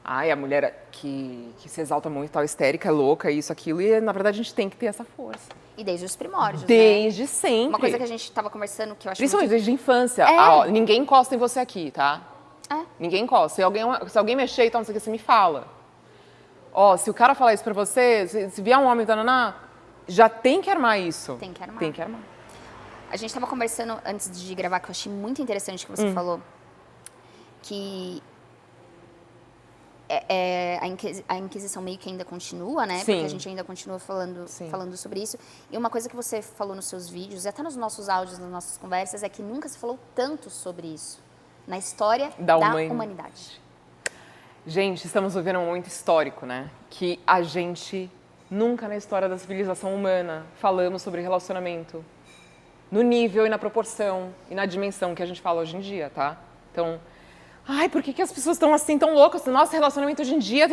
Ai, a mulher que se exalta muito, tal, histérica, louca, isso, aquilo. E na verdade a gente tem que ter essa força. E desde os primórdios, Desde sempre. Uma coisa que a gente tava conversando que eu acho Principalmente muito... desde a infância. É. Ó, ninguém encosta em você aqui, tá? É. Ninguém encosta. Se alguém mexer e tal, não sei o que, você me fala. Ó, se o cara falar isso pra você, se vier um homem, tananá, já tem que armar isso. Tem que armar. Tem que armar. A gente tava conversando antes de gravar, que eu achei muito interessante o que você falou, que a Inquisição meio que ainda continua, né? Sim. Porque a gente ainda continua falando sobre isso. E uma coisa que você falou nos seus vídeos, e até nos nossos áudios, nas nossas conversas, é que nunca se falou tanto sobre isso na história da humanidade. Gente, estamos vivendo um momento histórico, né? Que a gente nunca na história da civilização humana falamos sobre relacionamento no nível e na proporção e na dimensão que a gente fala hoje em dia, tá? Então, ai, por que as pessoas estão assim tão loucas? Nossa, relacionamento hoje em dia,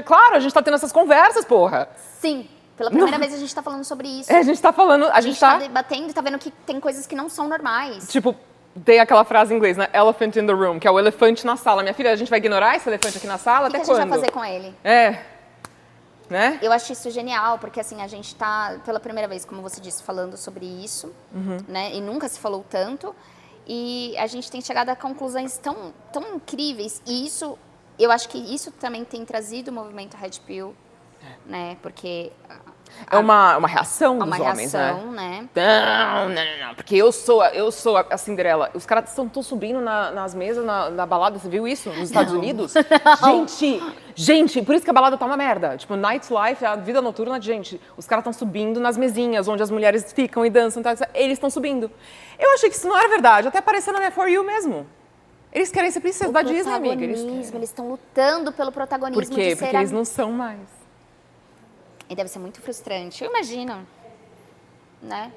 Claro, a gente tá tendo essas conversas, porra. Sim, pela primeira vez a gente tá falando sobre isso. A gente tá falando, a gente tá debatendo, tá vendo que tem coisas que não são normais. Tipo, tem aquela frase em inglês, né? Elephant in the room, que é o elefante na sala. Minha filha, a gente vai ignorar esse elefante aqui na sala? Até quando? O que a gente vai fazer com ele? Né? Eu acho isso genial, porque assim, a gente tá, pela primeira vez, como você disse, falando sobre isso, né? E nunca se falou tanto. E a gente tem chegado a conclusões tão incríveis. E isso, eu acho que isso também tem trazido o movimento Red Pill, né? Porque... É uma reação dos homens, né? Não. Porque eu sou a Cinderela. Os caras estão subindo nas mesas, na balada. Você viu isso? Nos Estados Unidos? Gente, por isso que a balada tá uma merda. Tipo, nightlife, a vida noturna, gente. Os caras estão subindo nas mesinhas, onde as mulheres ficam e dançam. Tá, eles estão subindo. Eu achei que isso não era verdade. Até apareceu na minha For You mesmo. Eles querem ser princesas da Disney, amiga. Eles estão lutando pelo protagonismo. Por quê? Porque eles não são mais. E deve ser muito frustrante. Eu imagino, né?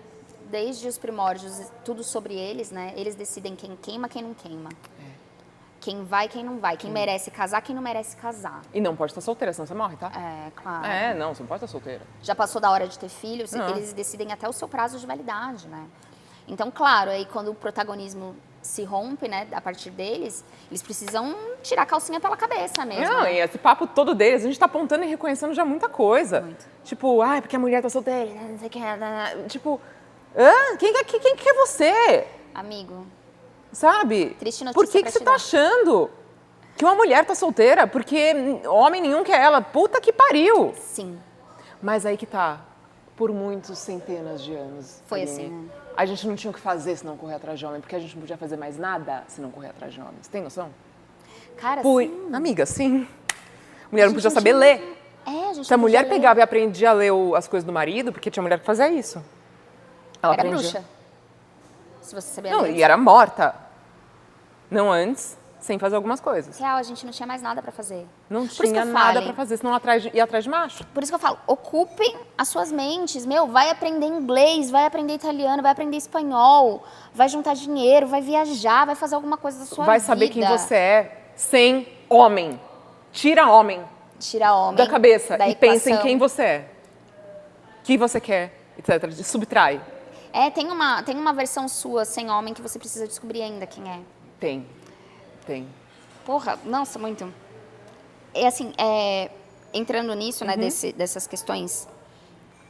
Desde os primórdios, tudo sobre eles, né? Eles decidem quem queima, quem não queima. Quem vai, quem não vai. Quem merece casar, quem não merece casar. E não pode estar solteira, senão você morre, tá? É, claro. Não, você não pode estar solteira. Já passou da hora de ter filhos, eles decidem até o seu prazo de validade, né? Então, claro, aí quando o protagonismo se rompe, né, a partir deles, eles precisam tirar a calcinha pela cabeça mesmo. Não, e esse papo todo deles, a gente tá apontando e reconhecendo já muita coisa. Muito. Tipo, porque a mulher tá solteira, não sei o que, tipo, quem que é você? Amigo. Sabe? Triste notícia. Por que você tá achando que uma mulher tá solteira? Porque homem nenhum quer ela. Puta que pariu. Sim. Mas aí que tá, por muitos centenas de anos. Foi assim, né? A gente não tinha o que fazer se não correr atrás de homem, porque a gente não podia fazer mais nada se não correr atrás de homem. Você tem noção? Cara, sim. Amiga, sim. Mulher não podia saber ler. A gente Se a não mulher podia ler. pegava e aprendia a ler as coisas do marido, porque tinha mulher que fazia isso. Ela Era aprendia. bruxa. Se você sabia Não, ler. e era morta. Não antes, sem fazer algumas coisas. Real, a gente não tinha mais nada pra fazer. Não Por isso que tinha eu nada falei. pra fazer, senão ia atrás de macho. Por isso que eu falo, ocupem as suas mentes. Vai aprender inglês, vai aprender italiano, vai aprender espanhol, vai juntar dinheiro, vai viajar, vai fazer alguma coisa da sua vida. Vai saber quem você é sem homem. Tira homem Tira homem da cabeça da e pensa em equação. quem você é. O que você quer. etc. Subtrai. Tem uma versão sua sem homem que você precisa descobrir ainda quem é. Tem. Porra, nossa, muito. Assim, entrando nisso, né, dessas questões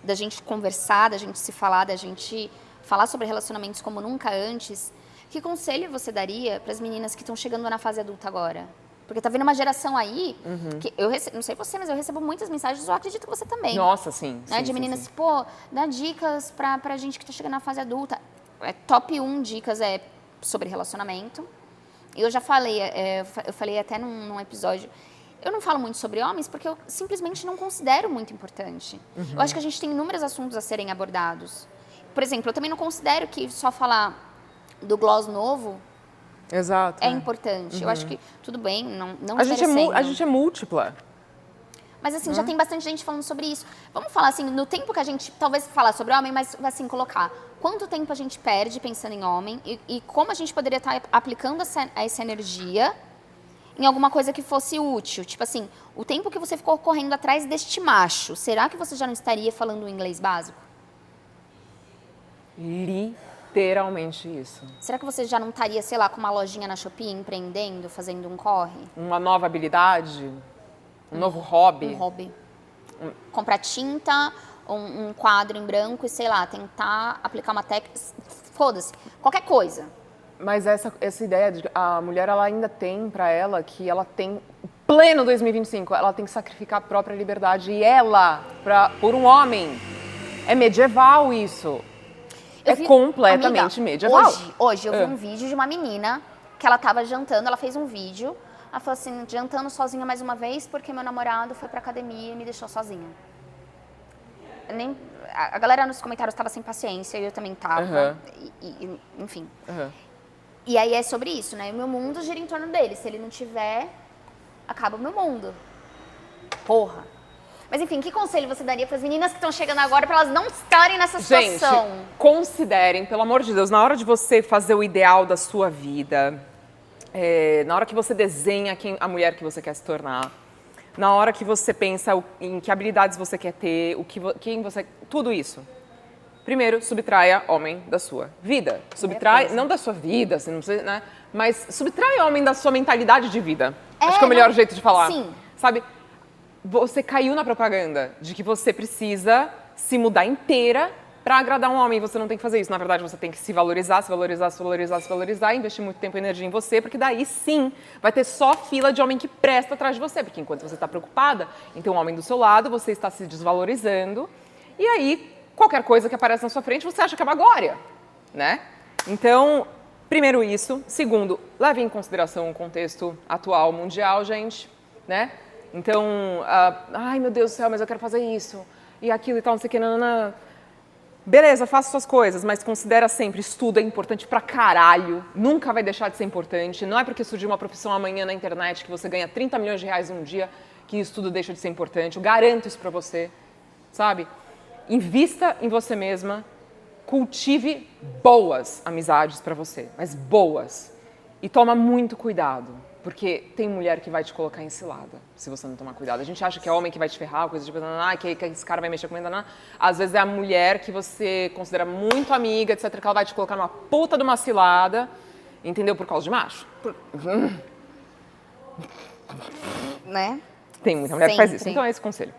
da gente conversar, da gente se falar, da gente falar sobre relacionamentos como nunca antes, que conselho você daria para as meninas que estão chegando na fase adulta agora? Porque tá vindo uma geração aí que não sei você, mas eu recebo muitas mensagens, eu acredito que você também. Nossa, sim. Né, de meninas, sim. pô, dá dicas pra gente que tá chegando na fase adulta. Top 1 dicas sobre relacionamento. Eu já falei, eu falei até num episódio, eu não falo muito sobre homens porque eu simplesmente não considero muito importante. Eu acho que a gente tem inúmeros assuntos a serem abordados. Por exemplo, eu também não considero que só falar do gloss novo Exato. é importante. Eu acho que, tudo bem, não a gente é múltipla. Mas assim, já tem bastante gente falando sobre isso. Vamos falar assim, no tempo que a gente, talvez falar sobre homem, mas assim, colocar quanto tempo a gente perde pensando em homem e como a gente poderia estar aplicando essa energia em alguma coisa que fosse útil. Tipo assim, o tempo que você ficou correndo atrás deste macho, será que você já não estaria falando o inglês básico? Literalmente isso. Será que você já não estaria, sei lá, com uma lojinha na Shopee, empreendendo, fazendo um corre? Uma nova habilidade? Um novo hobby? Um hobby. Comprar tinta, um quadro em branco e, sei lá, tentar aplicar uma técnica. Foda-se. Qualquer coisa. Mas essa ideia de a mulher, ela ainda tem pra ela que ela tem, pleno 2025, ela tem que sacrificar a própria liberdade. E ela, por um homem, é medieval isso. Completamente amiga, medieval. Hoje eu vi um vídeo de uma menina que ela tava jantando, ela fez um vídeo. Ela falou assim, jantando sozinha mais uma vez porque meu namorado foi pra academia e me deixou sozinha. A galera nos comentários estava sem paciência, eu também tava, enfim. E aí é sobre isso, né? O meu mundo gira em torno dele. Se ele não tiver, acaba o meu mundo. Porra. Mas enfim, que conselho você daria para as meninas que estão chegando agora para elas não estarem nessa situação? Gente, considerem, pelo amor de Deus, na hora de você fazer o ideal da sua vida, na hora que você desenha a mulher que você quer se tornar, na hora que você pensa em que habilidades você quer ter, quem você... Tudo isso. Primeiro, subtraia homem da sua vida. Subtrai, não da sua vida, assim, não sei, né? Mas subtrai homem da sua mentalidade de vida. Acho que é o melhor jeito de falar. Sim. Sabe? Você caiu na propaganda de que você precisa se mudar inteira para agradar um homem. Você não tem que fazer isso. Na verdade, você tem que se valorizar, investir muito tempo e energia em você, porque daí sim vai ter só fila de homem que presta atrás de você. Porque enquanto você está preocupada em ter um homem do seu lado, você está se desvalorizando. E aí, qualquer coisa que aparece na sua frente, você acha que é uma glória, né? Então, primeiro isso. Segundo, leve em consideração o contexto atual mundial, gente, né? Então, ai meu Deus do céu, mas eu quero fazer isso e aquilo e tal, não sei o que, nanana. Beleza, faça suas coisas, mas considera sempre, estudo é importante pra caralho, nunca vai deixar de ser importante. Não é porque surgiu uma profissão amanhã na internet que você ganha 30 milhões de reais um dia que estudo deixa de ser importante. Eu garanto isso pra você, sabe? Invista em você mesma, cultive boas amizades pra você, mas boas. E toma muito cuidado, porque tem mulher que vai te colocar em cilada, se você não tomar cuidado. A gente acha que é homem que vai te ferrar, coisa tipo, que esse cara vai mexer com ele, às vezes é a mulher que você considera muito amiga, etc, que ela vai te colocar numa puta de uma cilada, entendeu? Por causa de macho. Né? Tem muita mulher que faz isso, então é esse o conselho.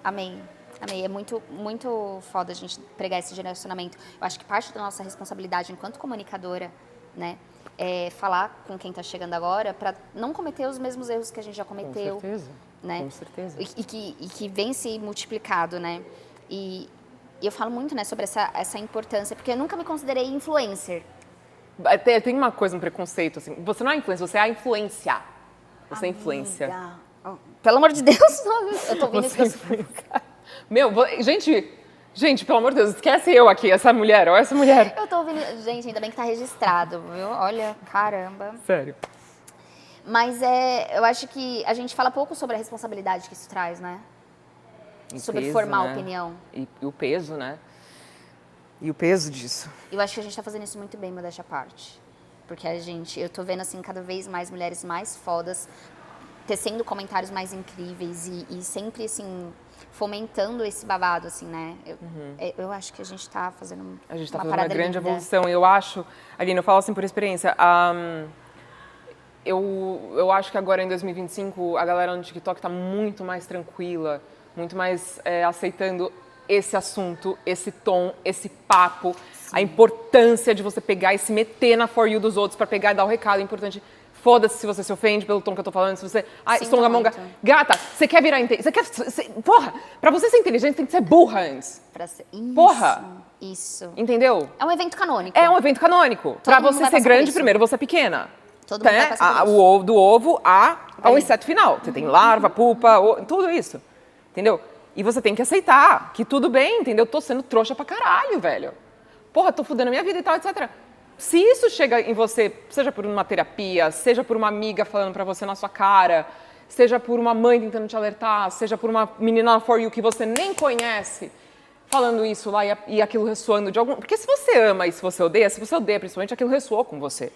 Amém. Amém. É muito, muito foda a gente pregar esse direcionamento. Eu acho que parte da nossa responsabilidade enquanto comunicadora, né, é falar com quem está chegando agora para não cometer os mesmos erros que a gente já cometeu. Com certeza. Né? Com certeza. E que vem se multiplicado, né? E eu falo muito, né, sobre essa importância, porque eu nunca me considerei influencer. Tem uma coisa, um preconceito, assim. Você não é influencer, você é a influência. Você é influência. Pelo amor de Deus, eu tô ouvindo isso. Meu, gente, pelo amor de Deus, esquece eu aqui, essa mulher, ou essa mulher. Eu tô ouvindo... Gente, ainda bem que tá registrado, viu? Olha, caramba. Sério. Mas eu acho que a gente fala pouco sobre a responsabilidade que isso traz, né? Sobre peso, formar né? opinião. E o peso, né? E o peso disso. Eu acho que a gente tá fazendo isso muito bem, modéstia à parte. Porque eu tô vendo, assim, cada vez mais mulheres mais fodas, tecendo comentários mais incríveis e sempre, assim, fomentando esse babado, assim, né? Eu acho que a gente tá fazendo A gente tá uma fazendo uma parada grande linda. evolução. Eu acho, Aline, eu falo assim por experiência, eu acho que agora em 2025 a galera no TikTok tá muito mais tranquila, muito mais aceitando esse assunto, esse tom, esse papo, a importância de você pegar e se meter na For You dos outros pra pegar e dar o recado. É importante. Foda-se se você se ofende pelo tom que eu tô falando, se você... Ai, Sinto Songamonga. muito. Gata, você quer virar inteligente? Porra, pra você ser inteligente tem que ser burra antes. Isso, Porra! Isso. Entendeu? É um evento canônico. É um evento canônico. Pra mundo você vai ser passar por grande, isso. primeiro você é pequena. Todo mundo vai passar por isso. O ovo, do ovo ao Galinha. inseto final. Você tem larva, pupa, tudo isso. Entendeu? E você tem que aceitar que tudo bem, entendeu? Tô sendo trouxa pra caralho, velho. Porra, tô fudendo a minha vida e tal, etc. Se isso chega em você, seja por uma terapia, seja por uma amiga falando pra você na sua cara, seja por uma mãe tentando te alertar, seja por uma menina na For You que você nem conhece, falando isso lá e aquilo ressoando de algum... Porque se você ama e se você odeia principalmente, aquilo ressoou com você.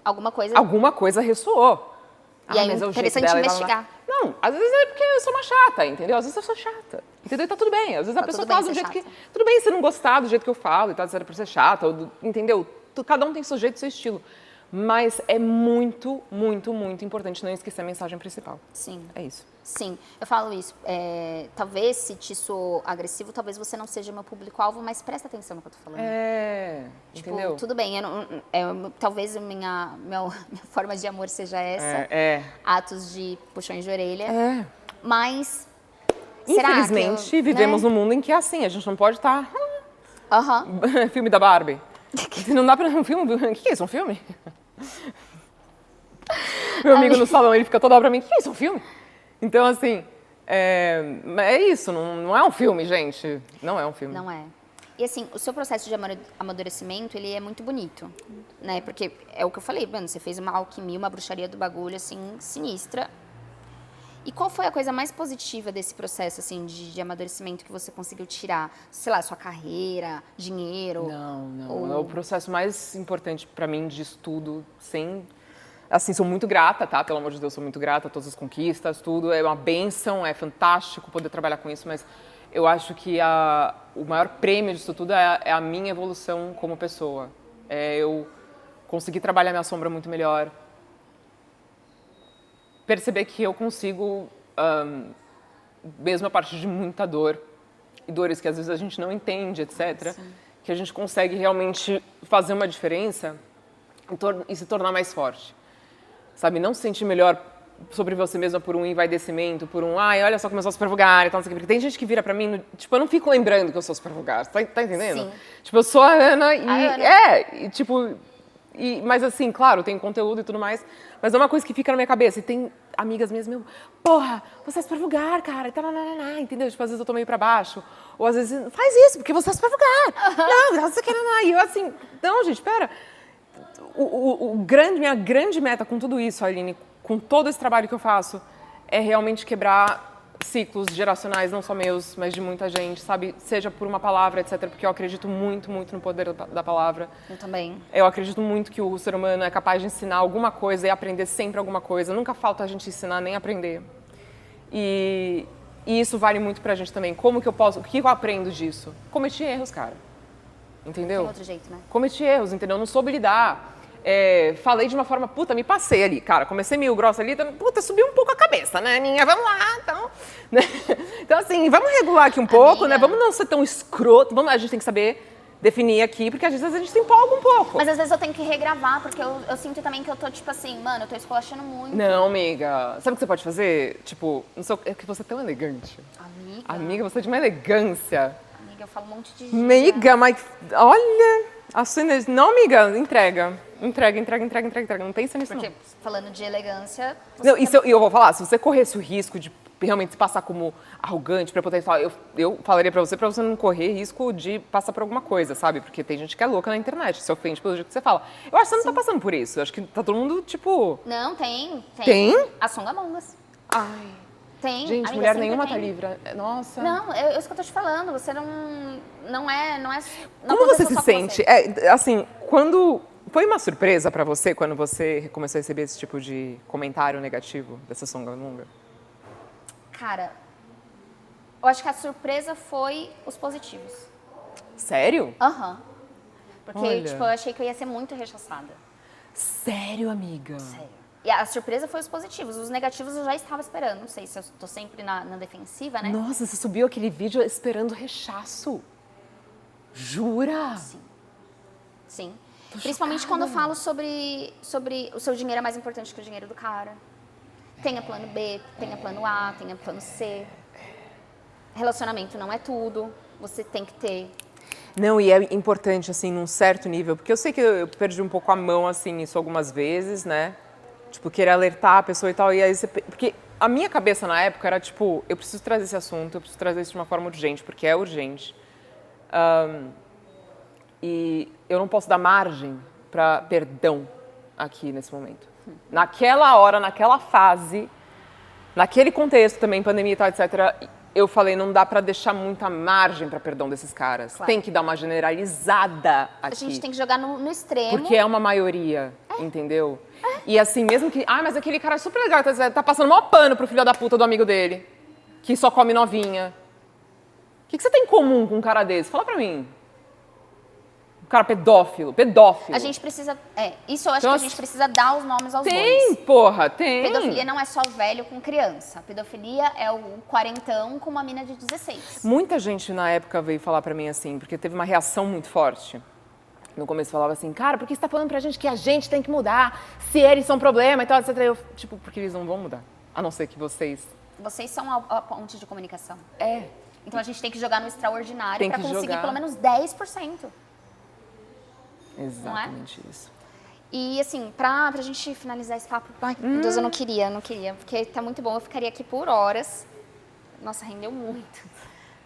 Alguma coisa. Alguma coisa ressoou. E aí, mas é o jeito interessante dela, investigar. Não, às vezes é porque eu sou uma chata, entendeu? Às vezes eu sou chata, entendeu? E tá tudo bem. Às vezes a Tá pessoa tudo bem fala do ser jeito que... chata. Tudo bem se não gostar do jeito que eu falo e tal, se era pra ser chata, entendeu? Cada um tem seu jeito, seu estilo. Mas é muito, muito, muito importante não esquecer a mensagem principal. Sim. É isso. Sim, eu falo isso. Talvez se te sou agressivo, talvez você não seja meu público-alvo, mas presta atenção no que eu tô falando. Tipo, entendeu? tudo bem, talvez minha forma de amor seja essa. Atos de puxões de orelha. Mas, será Infelizmente, que vivemos né? num mundo em que é assim, a gente não pode estar... Aham. Filme da Barbie. Não dá pra... Um filme? O que é isso? Um filme? Meu amigo no salão, ele fica toda hora pra mim, o que é isso? Um filme? Então, assim, é isso, não é um filme, gente. Não é um filme. Não é. E assim, o seu processo de amadurecimento, ele é muito bonito, né? Porque é o que eu falei, mano, você fez uma alquimia, uma bruxaria do bagulho, assim, sinistra. E qual foi a coisa mais positiva desse processo, assim, de amadurecimento que você conseguiu tirar? Sei lá, sua carreira, dinheiro? Não. É o processo mais importante pra mim de estudo, Assim, sou muito grata, tá? Pelo amor de Deus, sou muito grata a todas as conquistas, tudo. É uma bênção, é fantástico poder trabalhar com isso, mas eu acho que o maior prêmio disso tudo é a minha evolução como pessoa. É eu conseguir trabalhar minha sombra muito melhor. Perceber que eu consigo, mesmo a partir de muita dor, e dores que às vezes a gente não entende, etc., Sim. que a gente consegue realmente fazer uma diferença e se tornar mais forte. Sabe, não se sentir melhor sobre você mesma por um envaidecimento, por ai, olha só como eu sou super vulgar e tal, não sei o quê. Porque tem gente que vira pra mim, tipo, eu não fico lembrando que eu sou super vulgar, tá entendendo? Sim. Tipo, eu sou a Ana e... A Ana. Mas assim, claro, tem conteúdo e tudo mais, mas é uma coisa que fica na minha cabeça. E tem amigas minhas, porra, você é super vulgar, cara, e tal, entendeu? Tipo, às vezes eu tô meio pra baixo, ou às vezes, faz isso, porque você é super vulgar. Não, você quer, e eu assim, não, gente, pera. Minha grande meta com tudo isso, Aline, com todo esse trabalho que eu faço, é realmente quebrar ciclos geracionais, não só meus, mas de muita gente, sabe? Seja por uma palavra, etc. Porque eu acredito muito, muito no poder da palavra. Eu também. Eu acredito muito que o ser humano é capaz de ensinar alguma coisa e aprender sempre alguma coisa. Nunca falta a gente ensinar nem aprender. E isso vale muito pra gente também. O que eu aprendo disso? Cometi erros, cara. Entendeu? Tem outro jeito, né? Cometi erros, entendeu? Não soube lidar. Falei de uma forma, me passei ali, cara. Comecei meio grossa ali, subiu um pouco a cabeça, né, Aninha? Vamos lá, então. Né? Então, assim, vamos regular aqui um pouco, Amiga. né? Vamos não ser tão escroto. A gente tem que saber definir aqui, porque às vezes a gente se empolga um pouco. Mas às vezes eu tenho que regravar, porque eu sinto também que eu tô, tipo assim, mano, eu tô esculachando muito. Não, amiga. Sabe o que você pode fazer? Tipo, não sei, é que você é tão elegante. Amiga, você é de uma elegância. Amiga, eu falo um monte de gíria. Amiga, mas olha, a sua energia... Não, amiga, entrega. Entrega. Não pensa nisso, Porque não. falando de elegância... Não, e eu vou falar, se você corresse o risco de realmente se passar como arrogante, prepotente, eu falaria pra você não correr risco de passar por alguma coisa, sabe? Porque tem gente que é louca na internet, se ofende pelo jeito que você fala. Eu acho que você não tá passando por isso. Eu acho que tá todo mundo, tipo... Não, tem. Tem? A Songamongas. Ai... Tem. Gente, amiga, mulher sempre nenhuma tem. tá livre. Nossa. Não, é isso que eu tô te falando. Você não é... Como você aconteceu se só com sente? você. Assim, quando... Foi uma surpresa pra você quando você começou a receber esse tipo de comentário negativo dessa Songamonga? Cara, Eu acho que a surpresa foi os positivos. Sério? Aham. Porque, Olha. tipo, eu achei que eu ia ser muito rechaçada. Sério, amiga? Sério. E a surpresa foi os positivos. Os negativos eu já estava esperando. Não sei se eu tô sempre na defensiva, né? Nossa, você subiu aquele vídeo esperando rechaço. Jura? Sim. Sim. Principalmente quando eu falo sobre o seu dinheiro é mais importante que o dinheiro do cara. Tenha plano B, tenha plano A, tenha plano C. Relacionamento não é tudo. Você tem que ter. Não, e é importante, assim, num certo nível, porque eu sei que eu perdi um pouco a mão, assim, isso algumas vezes, né? Tipo, querer alertar a pessoa e tal, e aí você... Porque a minha cabeça na época era, tipo, eu preciso trazer esse assunto, eu preciso trazer isso de uma forma urgente, porque é urgente. E eu não posso dar margem para perdão aqui nesse momento. Naquela hora, naquela fase, naquele contexto também, pandemia e tal, etc., eu falei, não dá para deixar muita margem para perdão desses caras. Claro. Tem que dar uma generalizada aqui. A gente tem que jogar no extremo. Porque é uma maioria, entendeu? E assim, mesmo que... Ah, mas aquele cara é super legal, tá passando maior pano pro filho da puta do amigo dele, que só come novinha. O que você tem em comum com um cara desse? Fala pra mim. Um cara pedófilo. A gente precisa... isso eu acho Então, que a gente precisa dar os nomes aos Tem, bois. porra, tem. Pedofilia não é só velho com criança. Pedofilia é o quarentão com uma mina de 16. Muita gente na época veio falar pra mim assim, porque teve uma reação muito forte. No começo falava assim, cara, por que você tá falando pra gente que a gente tem que mudar? Se eles são problema e tal, etc. Eu, tipo, porque eles não vão mudar. A não ser que vocês... Vocês são a ponte de comunicação. É. Então a gente tem que jogar no extraordinário Tem pra que conseguir jogar. pelo menos 10%. Exatamente isso. E assim, pra gente finalizar esse papo, ai, meu Deus, eu não queria, porque tá muito bom, eu ficaria aqui por horas. Nossa, rendeu muito.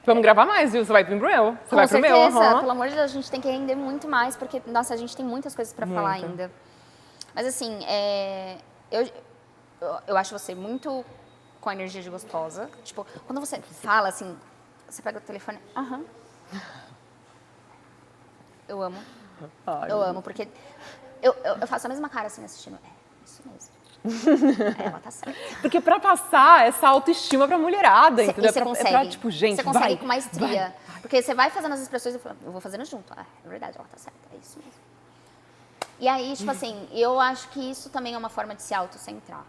Vamos gravar mais, viu? Você vai pro meu. Você vai pro meu. Com certeza, aham. pelo amor de Deus, a gente tem que render muito mais, porque, nossa, a gente tem muitas coisas pra falar ainda. Mas assim, eu acho você muito com a energia de gostosa. Tipo, quando você fala assim, você pega o telefone, aham. Eu amo. Ai, Eu amo, porque eu faço a mesma cara assim assistindo. É, isso mesmo. Ela tá certa. Porque pra passar essa autoestima pra mulherada, E entendeu? você É consegue. pra, tipo, gente, você consegue vai, com maestria. Porque você vai fazendo as expressões e fala, eu vou fazendo junto. Ah, é verdade, ela tá certa, é isso mesmo. E aí, tipo assim, eu acho que isso também é uma forma de se autocentrar.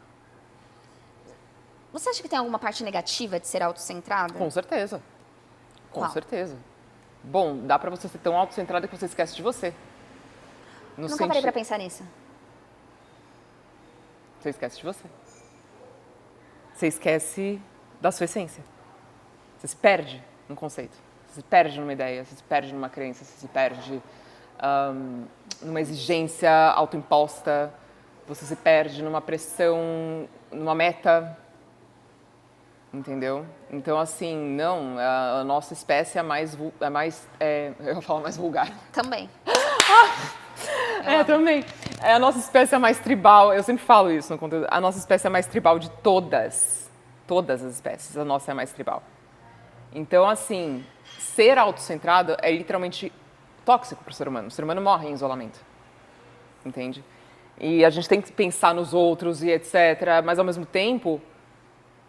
Você acha que tem alguma parte negativa de ser autocentrada? Com certeza. Com Qual? certeza. Bom, dá pra você ser tão autocentrada que você esquece de você. No Nunca parei pra pensar nisso. Você esquece de você. Você esquece da sua essência. Você se perde num conceito. Você se perde numa ideia. Você se perde numa crença. Você se perde numa exigência autoimposta. Você se perde numa pressão, numa meta. Entendeu? Então, assim, não, a nossa espécie é mais eu ia falar mais vulgar. Também. Também. A nossa espécie é a mais tribal, eu sempre falo isso no conteúdo, a nossa espécie é a mais tribal de todas as espécies, a nossa é a mais tribal. Então, assim, ser autocentrado é literalmente tóxico para o ser humano morre em isolamento, entende? E a gente tem que pensar nos outros e etc, mas ao mesmo tempo,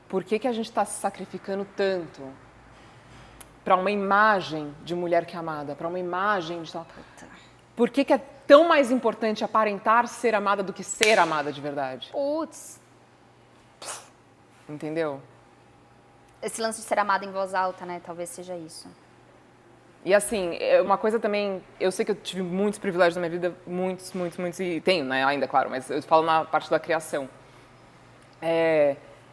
por que a gente está se sacrificando tanto para uma imagem de mulher que é amada, para uma imagem de tal... Por que é tão mais importante aparentar ser amada do que ser amada de verdade? Putz. Entendeu? Esse lance de ser amada em voz alta, né? Talvez seja isso. E assim, uma coisa também, eu sei que eu tive muitos privilégios na minha vida, muitos, e tenho, né, ainda, claro, mas eu falo na parte da criação.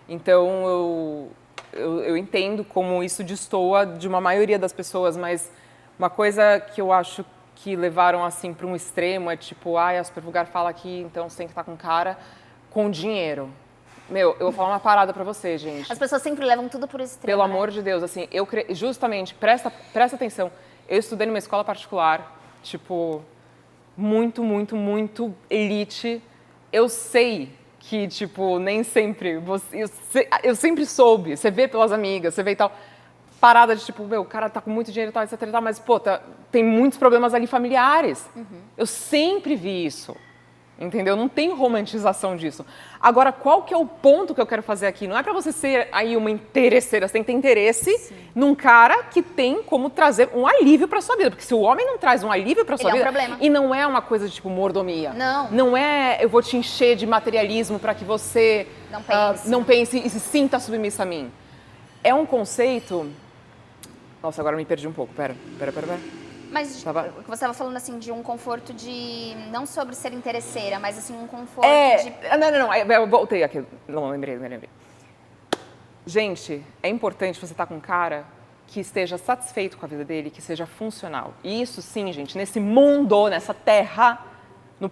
Então, eu entendo como isso destoa de uma maioria das pessoas, mas uma coisa que eu acho que levaram assim para um extremo é tipo, a Super Vulgar fala aqui, então você tem que estar com cara com dinheiro. Meu, eu vou falar uma parada pra você, gente. As pessoas sempre levam tudo por extremo. Pelo amor de Deus, assim, justamente, presta atenção, eu estudei numa escola particular, tipo, muito elite. Eu sei que, tipo, nem sempre, eu sempre soube, você vê pelas amigas, você vê e tal, parada de tipo, meu, o cara tá com muito dinheiro e tal, etc, mas, pô, tem muitos problemas ali familiares. Eu sempre vi isso. Entendeu? Não tem romantização disso. Agora, qual que é o ponto que eu quero fazer aqui? Não é pra você ser aí uma interesseira, você tem que ter interesse num cara que tem como trazer um alívio pra sua vida. Porque se o homem não traz um alívio pra sua Ele é um vida, problema. e não é uma coisa de tipo mordomia. Não. Não é eu vou te encher de materialismo pra que você não pense e se sinta submissa a mim. É um conceito... Nossa, agora eu me perdi um pouco. Pera. Mas Tava- você estava falando assim de um conforto de... Não sobre ser interesseira, mas assim um conforto de... Não. Eu voltei aqui. Não, lembrei. Gente, é importante você estar com um cara que esteja satisfeito com a vida dele, que seja funcional. E isso sim, gente, nesse mundo, nessa terra, no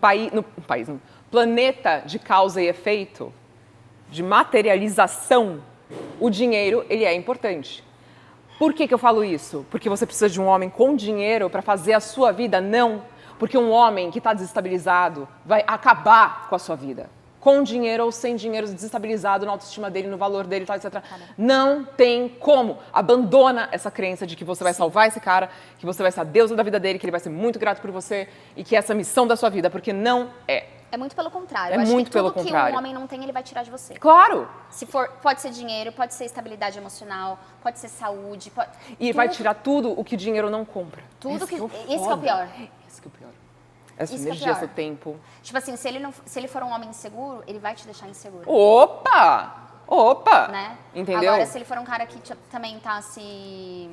planeta de causa e efeito, de materialização, o dinheiro, ele é importante. Por que eu falo isso? Porque você precisa de um homem com dinheiro para fazer a sua vida? Não. Porque um homem que está desestabilizado vai acabar com a sua vida. Com dinheiro ou sem dinheiro, desestabilizado na autoestima dele, no valor dele, tal, etc. Não tem como. Abandona essa crença de que você vai salvar esse cara, que você vai ser a deusa da vida dele, que ele vai ser muito grato por você e que essa é a missão da sua vida, porque não é. É muito pelo contrário. É Eu acho muito que pelo tudo contrário. que um homem não tem, ele vai tirar de você. Claro! Se for, pode ser dinheiro, pode ser estabilidade emocional, pode ser saúde, pode... E vai tirar tudo o que dinheiro não compra. Tudo Esse que... é o Esse que é o foda. pior. Esse que é o pior. Essa Isso que é energia, pior. seu tempo. Tipo assim, se ele for um homem inseguro, ele vai te deixar inseguro. Opa! Né? Entendeu? Agora, se ele for um cara que também tá se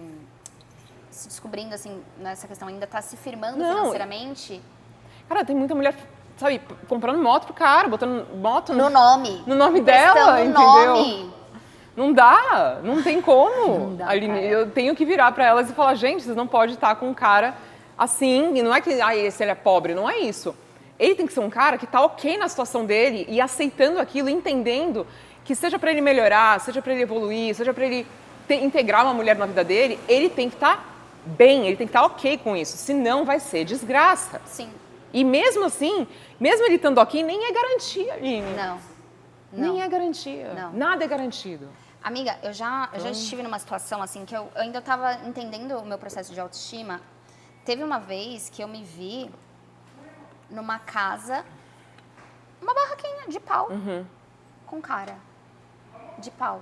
descobrindo, assim, nessa questão, ainda tá se firmando Não. financeiramente... Cara, tem muita mulher, sabe, comprando moto pro cara, botando moto No nome. no nome Emprestando dela, o entendeu? nome. Não dá, não tem como. Não dá, Aline, cara. eu tenho que virar pra elas e falar, gente, vocês não podem estar com um cara assim, e não é que, esse ele é pobre, não é isso. Ele tem que ser um cara que tá ok na situação dele e aceitando aquilo, entendendo que seja pra ele melhorar, seja pra ele evoluir, seja pra ele integrar uma mulher na vida dele, ele tem que estar bem, ele tem que estar ok com isso, senão vai ser desgraça. Sim. E mesmo assim, mesmo ele estando aqui, nem é garantia, Aline. Não. Nem é garantia. Não. Nada é garantido. Amiga, eu já estive numa situação assim que eu ainda estava entendendo o meu processo de autoestima. Teve uma vez que eu me vi numa casa, uma barraquinha de pau, com cara de pau.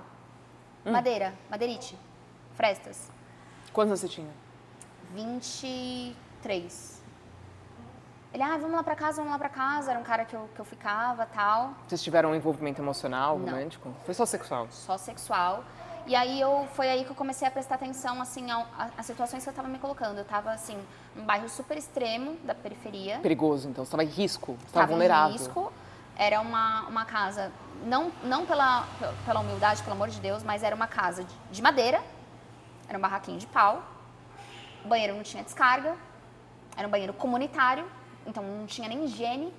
Madeira, madeirite, frestas. Quantos você tinha? 23. Ele, vamos lá pra casa. Era um cara que eu ficava, tal. Vocês tiveram um envolvimento emocional, Não. romântico? Foi só sexual? Só sexual. E aí foi aí que eu comecei a prestar atenção, assim, às situações que eu tava me colocando. Eu tava, assim, num bairro super extremo da periferia. Perigoso, então. Você estava em risco, você estava Tava vulnerável. em risco. Era uma casa, não pela humildade, pelo amor de Deus, mas era uma casa de madeira. Era um barraquinho de pau. O banheiro não tinha descarga. Era um banheiro comunitário. Então não tinha nem higiene.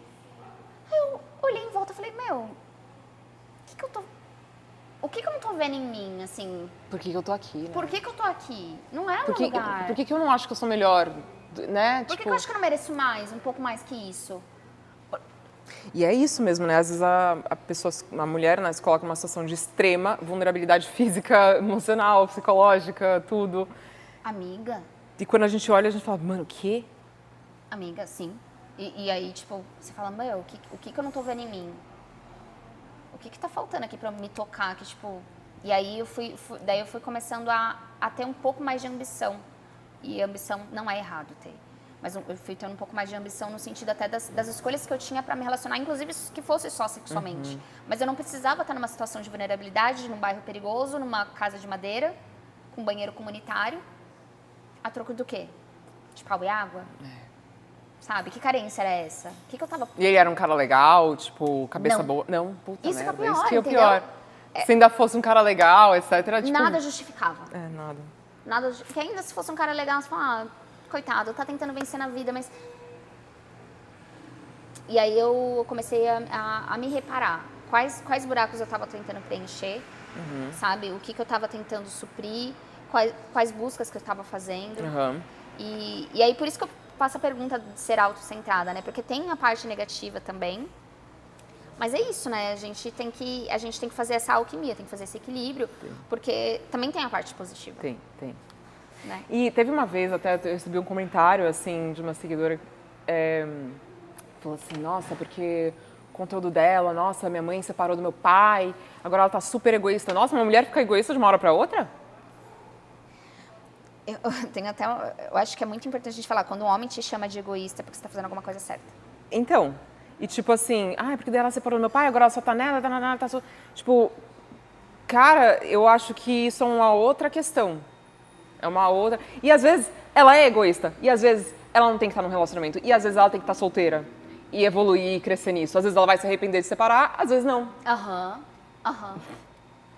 Aí eu olhei em volta e falei, o que que eu não tô vendo em mim, assim? Por que eu tô aqui, né? Por que que eu tô aqui? Não é Por um que, lugar. por que eu não acho que eu sou melhor, né? Por que que eu acho que eu não mereço mais, um pouco mais que isso? E é isso mesmo, né? Às vezes a mulher, né, se coloca numa situação de extrema vulnerabilidade física, emocional, psicológica, tudo. Amiga, E quando a gente olha, a gente fala, mano, o quê? amiga, sim. E aí, tipo, você fala, o que que eu não tô vendo em mim? O que que tá faltando aqui pra eu me tocar? Que, tipo... E aí daí eu fui começando a ter um pouco mais de ambição. E ambição não é errado ter. Mas eu fui tendo um pouco mais de ambição no sentido até das escolhas que eu tinha pra me relacionar, inclusive que fosse só sexualmente. Mas eu não precisava estar numa situação de vulnerabilidade, num bairro perigoso, numa casa de madeira, com banheiro comunitário. A troco do quê? De pau e água? Sabe? Que carência era essa? O que eu tava... E ele era um cara legal, tipo, cabeça Não. boa? Não, puta Isso que é merda, pior, isso que é o entendeu? pior. Se ainda fosse um cara legal, etc, tipo... Nada justificava. Nada. Porque ainda se fosse um cara legal, você fala, coitado, tá tentando vencer na vida, mas... E aí eu comecei a me reparar. Quais buracos eu tava tentando preencher, sabe? O que eu tava tentando suprir, quais buscas que eu tava fazendo. E aí por isso que eu faço a pergunta de ser autocentrada, né? Porque tem a parte negativa também. Mas é isso, né? A gente tem que fazer essa alquimia, tem que fazer esse equilíbrio, porque também tem a parte positiva. Tem. Né? E teve uma vez, até eu recebi um comentário, assim, de uma seguidora Falou assim, nossa, porque o conteúdo dela, nossa, minha mãe separou do meu pai, agora ela tá super egoísta. Nossa, uma mulher fica egoísta de uma hora pra outra? Eu tenho até, eu acho que é muito importante a gente falar, quando um homem te chama de egoísta, é porque você tá fazendo alguma coisa certa. Então, e tipo assim, porque daí ela separou do meu pai, agora ela só tá nela, tá só... Tipo, cara, eu acho que isso é uma outra questão. É uma outra... E às vezes ela é egoísta, e às vezes ela não tem que estar num relacionamento, e às vezes ela tem que estar solteira, e evoluir, e crescer nisso. Às vezes ela vai se arrepender de separar, às vezes não.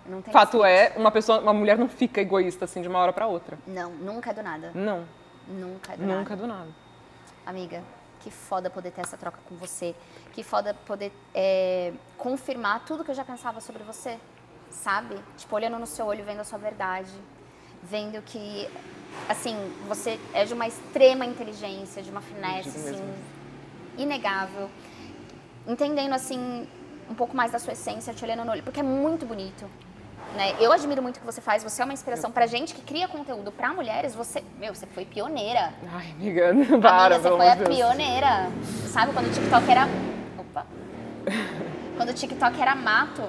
Não tem Fato é, uma mulher não fica egoísta assim de uma hora pra outra. Não, nunca é do nada. Não. Nunca é do nada. Nunca é do nada. Amiga, que foda poder ter essa troca com você. Que foda poder confirmar tudo que eu já pensava sobre você, sabe? Tipo, olhando no seu olho, vendo a sua verdade. Vendo que, assim, você é de uma extrema inteligência, de uma finesse, assim, inegável. Entendendo, assim, um pouco mais da sua essência, te olhando no olho. Porque é muito bonito. Né? Eu admiro muito o que você faz, você é uma inspiração pra gente que cria conteúdo pra mulheres, você foi pioneira. Ai, amiga, para, Amiga, você foi a pioneira. Sabe, quando o TikTok era... Opa! Quando o TikTok era mato,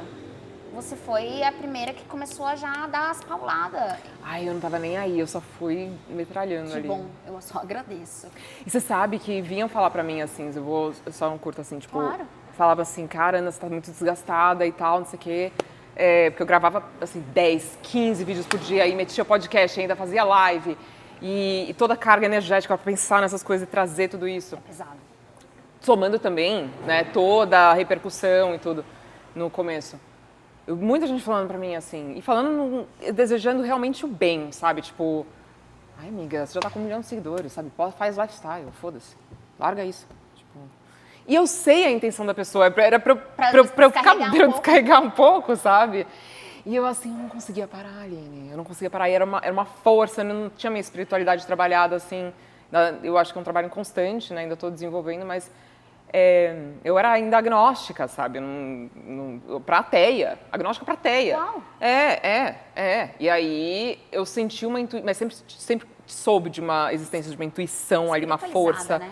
você foi a primeira que começou a já dar as pauladas. Ai, eu não tava nem aí, eu só fui metralhando ali. Que bom, eu só agradeço. E você sabe que vinham falar pra mim assim, eu só um curto assim, tipo... Claro. Falava assim, cara, Ana, você tá muito desgastada e tal, não sei o quê. Porque eu gravava, assim, 10, 15 vídeos por dia e metia podcast ainda, fazia live. E toda a carga energética para pensar nessas coisas e trazer tudo isso. É pesado. Somando também, né, toda a repercussão e tudo no começo. Muita gente falando pra mim assim, e falando, desejando realmente o bem, sabe? Tipo, ai, amiga, você já tá com 1 milhão de seguidores, sabe? Faz lifestyle, foda-se. Larga isso. E eu sei a intenção da pessoa, era pra eu descarregar um pouco, sabe? E eu, assim, não conseguia parar, Aline. Eu não conseguia parar. E era uma força, eu não tinha minha espiritualidade trabalhada, assim. Eu acho que é um trabalho constante, né? Ainda estou desenvolvendo, mas eu era ainda agnóstica, sabe? Pra ateia. Agnóstica pra ateia. Uau. E aí eu senti uma intuição, mas sempre soube de uma existência de uma intuição ali, uma força. Né?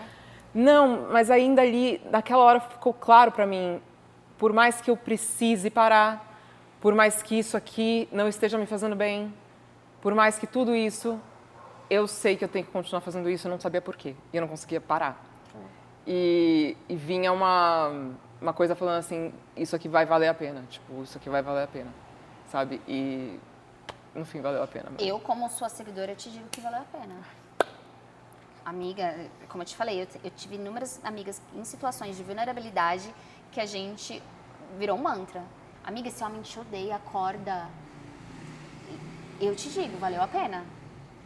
Não, mas ainda ali, naquela hora ficou claro pra mim, por mais que eu precise parar, por mais que isso aqui não esteja me fazendo bem, por mais que tudo isso, eu sei que eu tenho que continuar fazendo isso, eu não sabia por quê, e eu não conseguia parar. E vinha uma coisa falando assim, isso aqui vai valer a pena, tipo, isso aqui vai valer a pena, sabe? E, no fim, valeu a pena. Eu, como sua seguidora, eu te digo que valeu a pena. Amiga, como eu te falei, eu tive inúmeras amigas em situações de vulnerabilidade que a gente virou um mantra. Amiga, esse homem te odeia, acorda. Eu te digo, valeu a pena.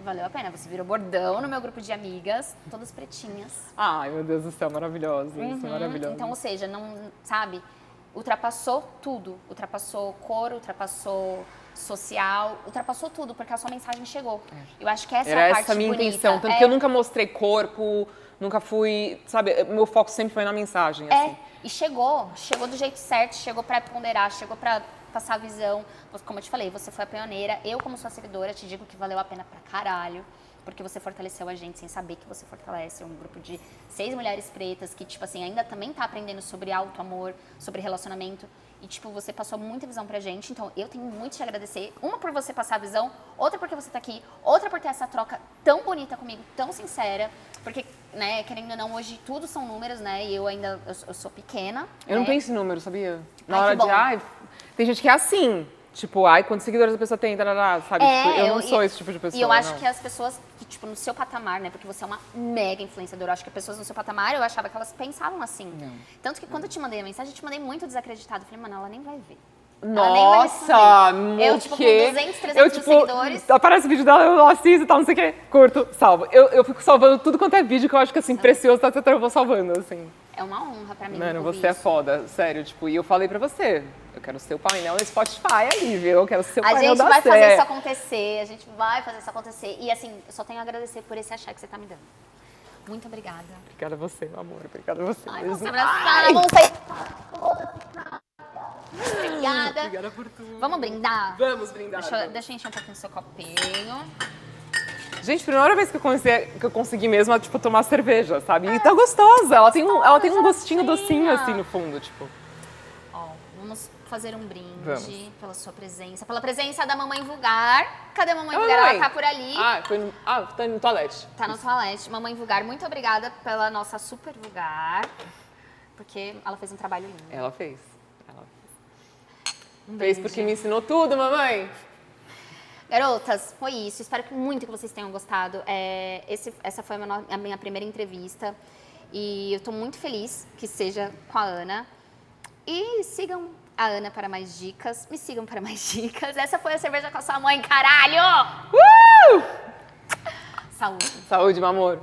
Valeu a pena. Você virou bordão no meu grupo de amigas, todas pretinhas. Ai, meu Deus do céu, maravilhosa. Isso é maravilhoso. Então, ou seja, não, sabe, ultrapassou tudo. Ultrapassou cor, ultrapassou social, ultrapassou tudo, porque a sua mensagem chegou. Eu acho que essa é a parte bonita. Era essa a minha intenção, tanto que eu nunca mostrei corpo, nunca fui, sabe, meu foco sempre foi na mensagem, assim. E chegou do jeito certo, chegou pra ponderar, chegou pra passar a visão. Como eu te falei, você foi a pioneira, eu como sua seguidora te digo que valeu a pena pra caralho, porque você fortaleceu a gente sem saber que você fortalece. É um grupo de 6 mulheres pretas que, tipo assim, ainda também tá aprendendo sobre auto-amor, sobre relacionamento. E, tipo, você passou muita visão pra gente, então eu tenho muito te agradecer. Uma por você passar a visão, outra porque você tá aqui, outra por ter essa troca tão bonita comigo, tão sincera. Porque, né, querendo ou não, hoje tudo são números, né, e eu sou pequena. Eu não penso em números, sabia? Na Ai, hora de, tem gente que é assim. Tipo, quantos seguidores a pessoa tem, tarará, sabe? Tipo, eu não sou esse tipo de pessoa. E eu acho que as pessoas, que, tipo, no seu patamar, né? Porque você é uma mega influenciadora. Eu acho que as pessoas no seu patamar, eu achava que elas pensavam assim. Não. Tanto que quando eu te mandei a mensagem, eu te mandei muito desacreditado. Eu falei, mano, ela nem vai ver. Nossa, eu, tipo, com 200, 300 mil seguidores. Aparece o vídeo dela, eu assisto e tal, não sei o quê. Curto, salvo. Eu fico salvando tudo quanto é vídeo que eu acho que, assim, precioso, tá? Eu vou salvando, assim. É uma honra pra mim. Mano, você é foda, sério. Tipo, e eu falei pra você, eu quero ser o painel no Spotify ali, viu? Eu quero ser o painel da A gente vai fazer isso acontecer, a gente vai fazer isso acontecer. E, assim, eu só tenho a agradecer por esse achar que você tá me dando. Muito obrigada. Obrigada a você, meu amor. Obrigada a você. Ai, vamos se abraçar, vamos sair. Obrigada. Obrigada por tudo. Vamos brindar? Vamos brindar. Deixa eu encher um pouquinho do seu copinho. Gente, primeira vez que eu consegui mesmo, tipo, tomar cerveja, sabe? E tá gostosa, ela tem um gostinho docinho, assim, no fundo, tipo. Ó, vamos fazer um brinde Vamos. pela sua presença, pela presença da mamãe vulgar. Cadê a mamãe Oi, vulgar? mamãe. Ela tá por ali. Tá no toalete. Tá no toalete. Mamãe vulgar, muito obrigada pela nossa super vulgar. Porque ela fez um trabalho lindo. Ela fez. Um Fez beijo. porque me ensinou tudo, mamãe. Garotas, foi isso. Espero muito que vocês tenham gostado. Essa foi a minha primeira entrevista. E eu tô muito feliz que seja com a Ana. E sigam a Ana para mais dicas. Me sigam para mais dicas. Essa foi a Cerveja com a Sua Mãe, caralho! Uh! Saúde. Saúde, meu amor.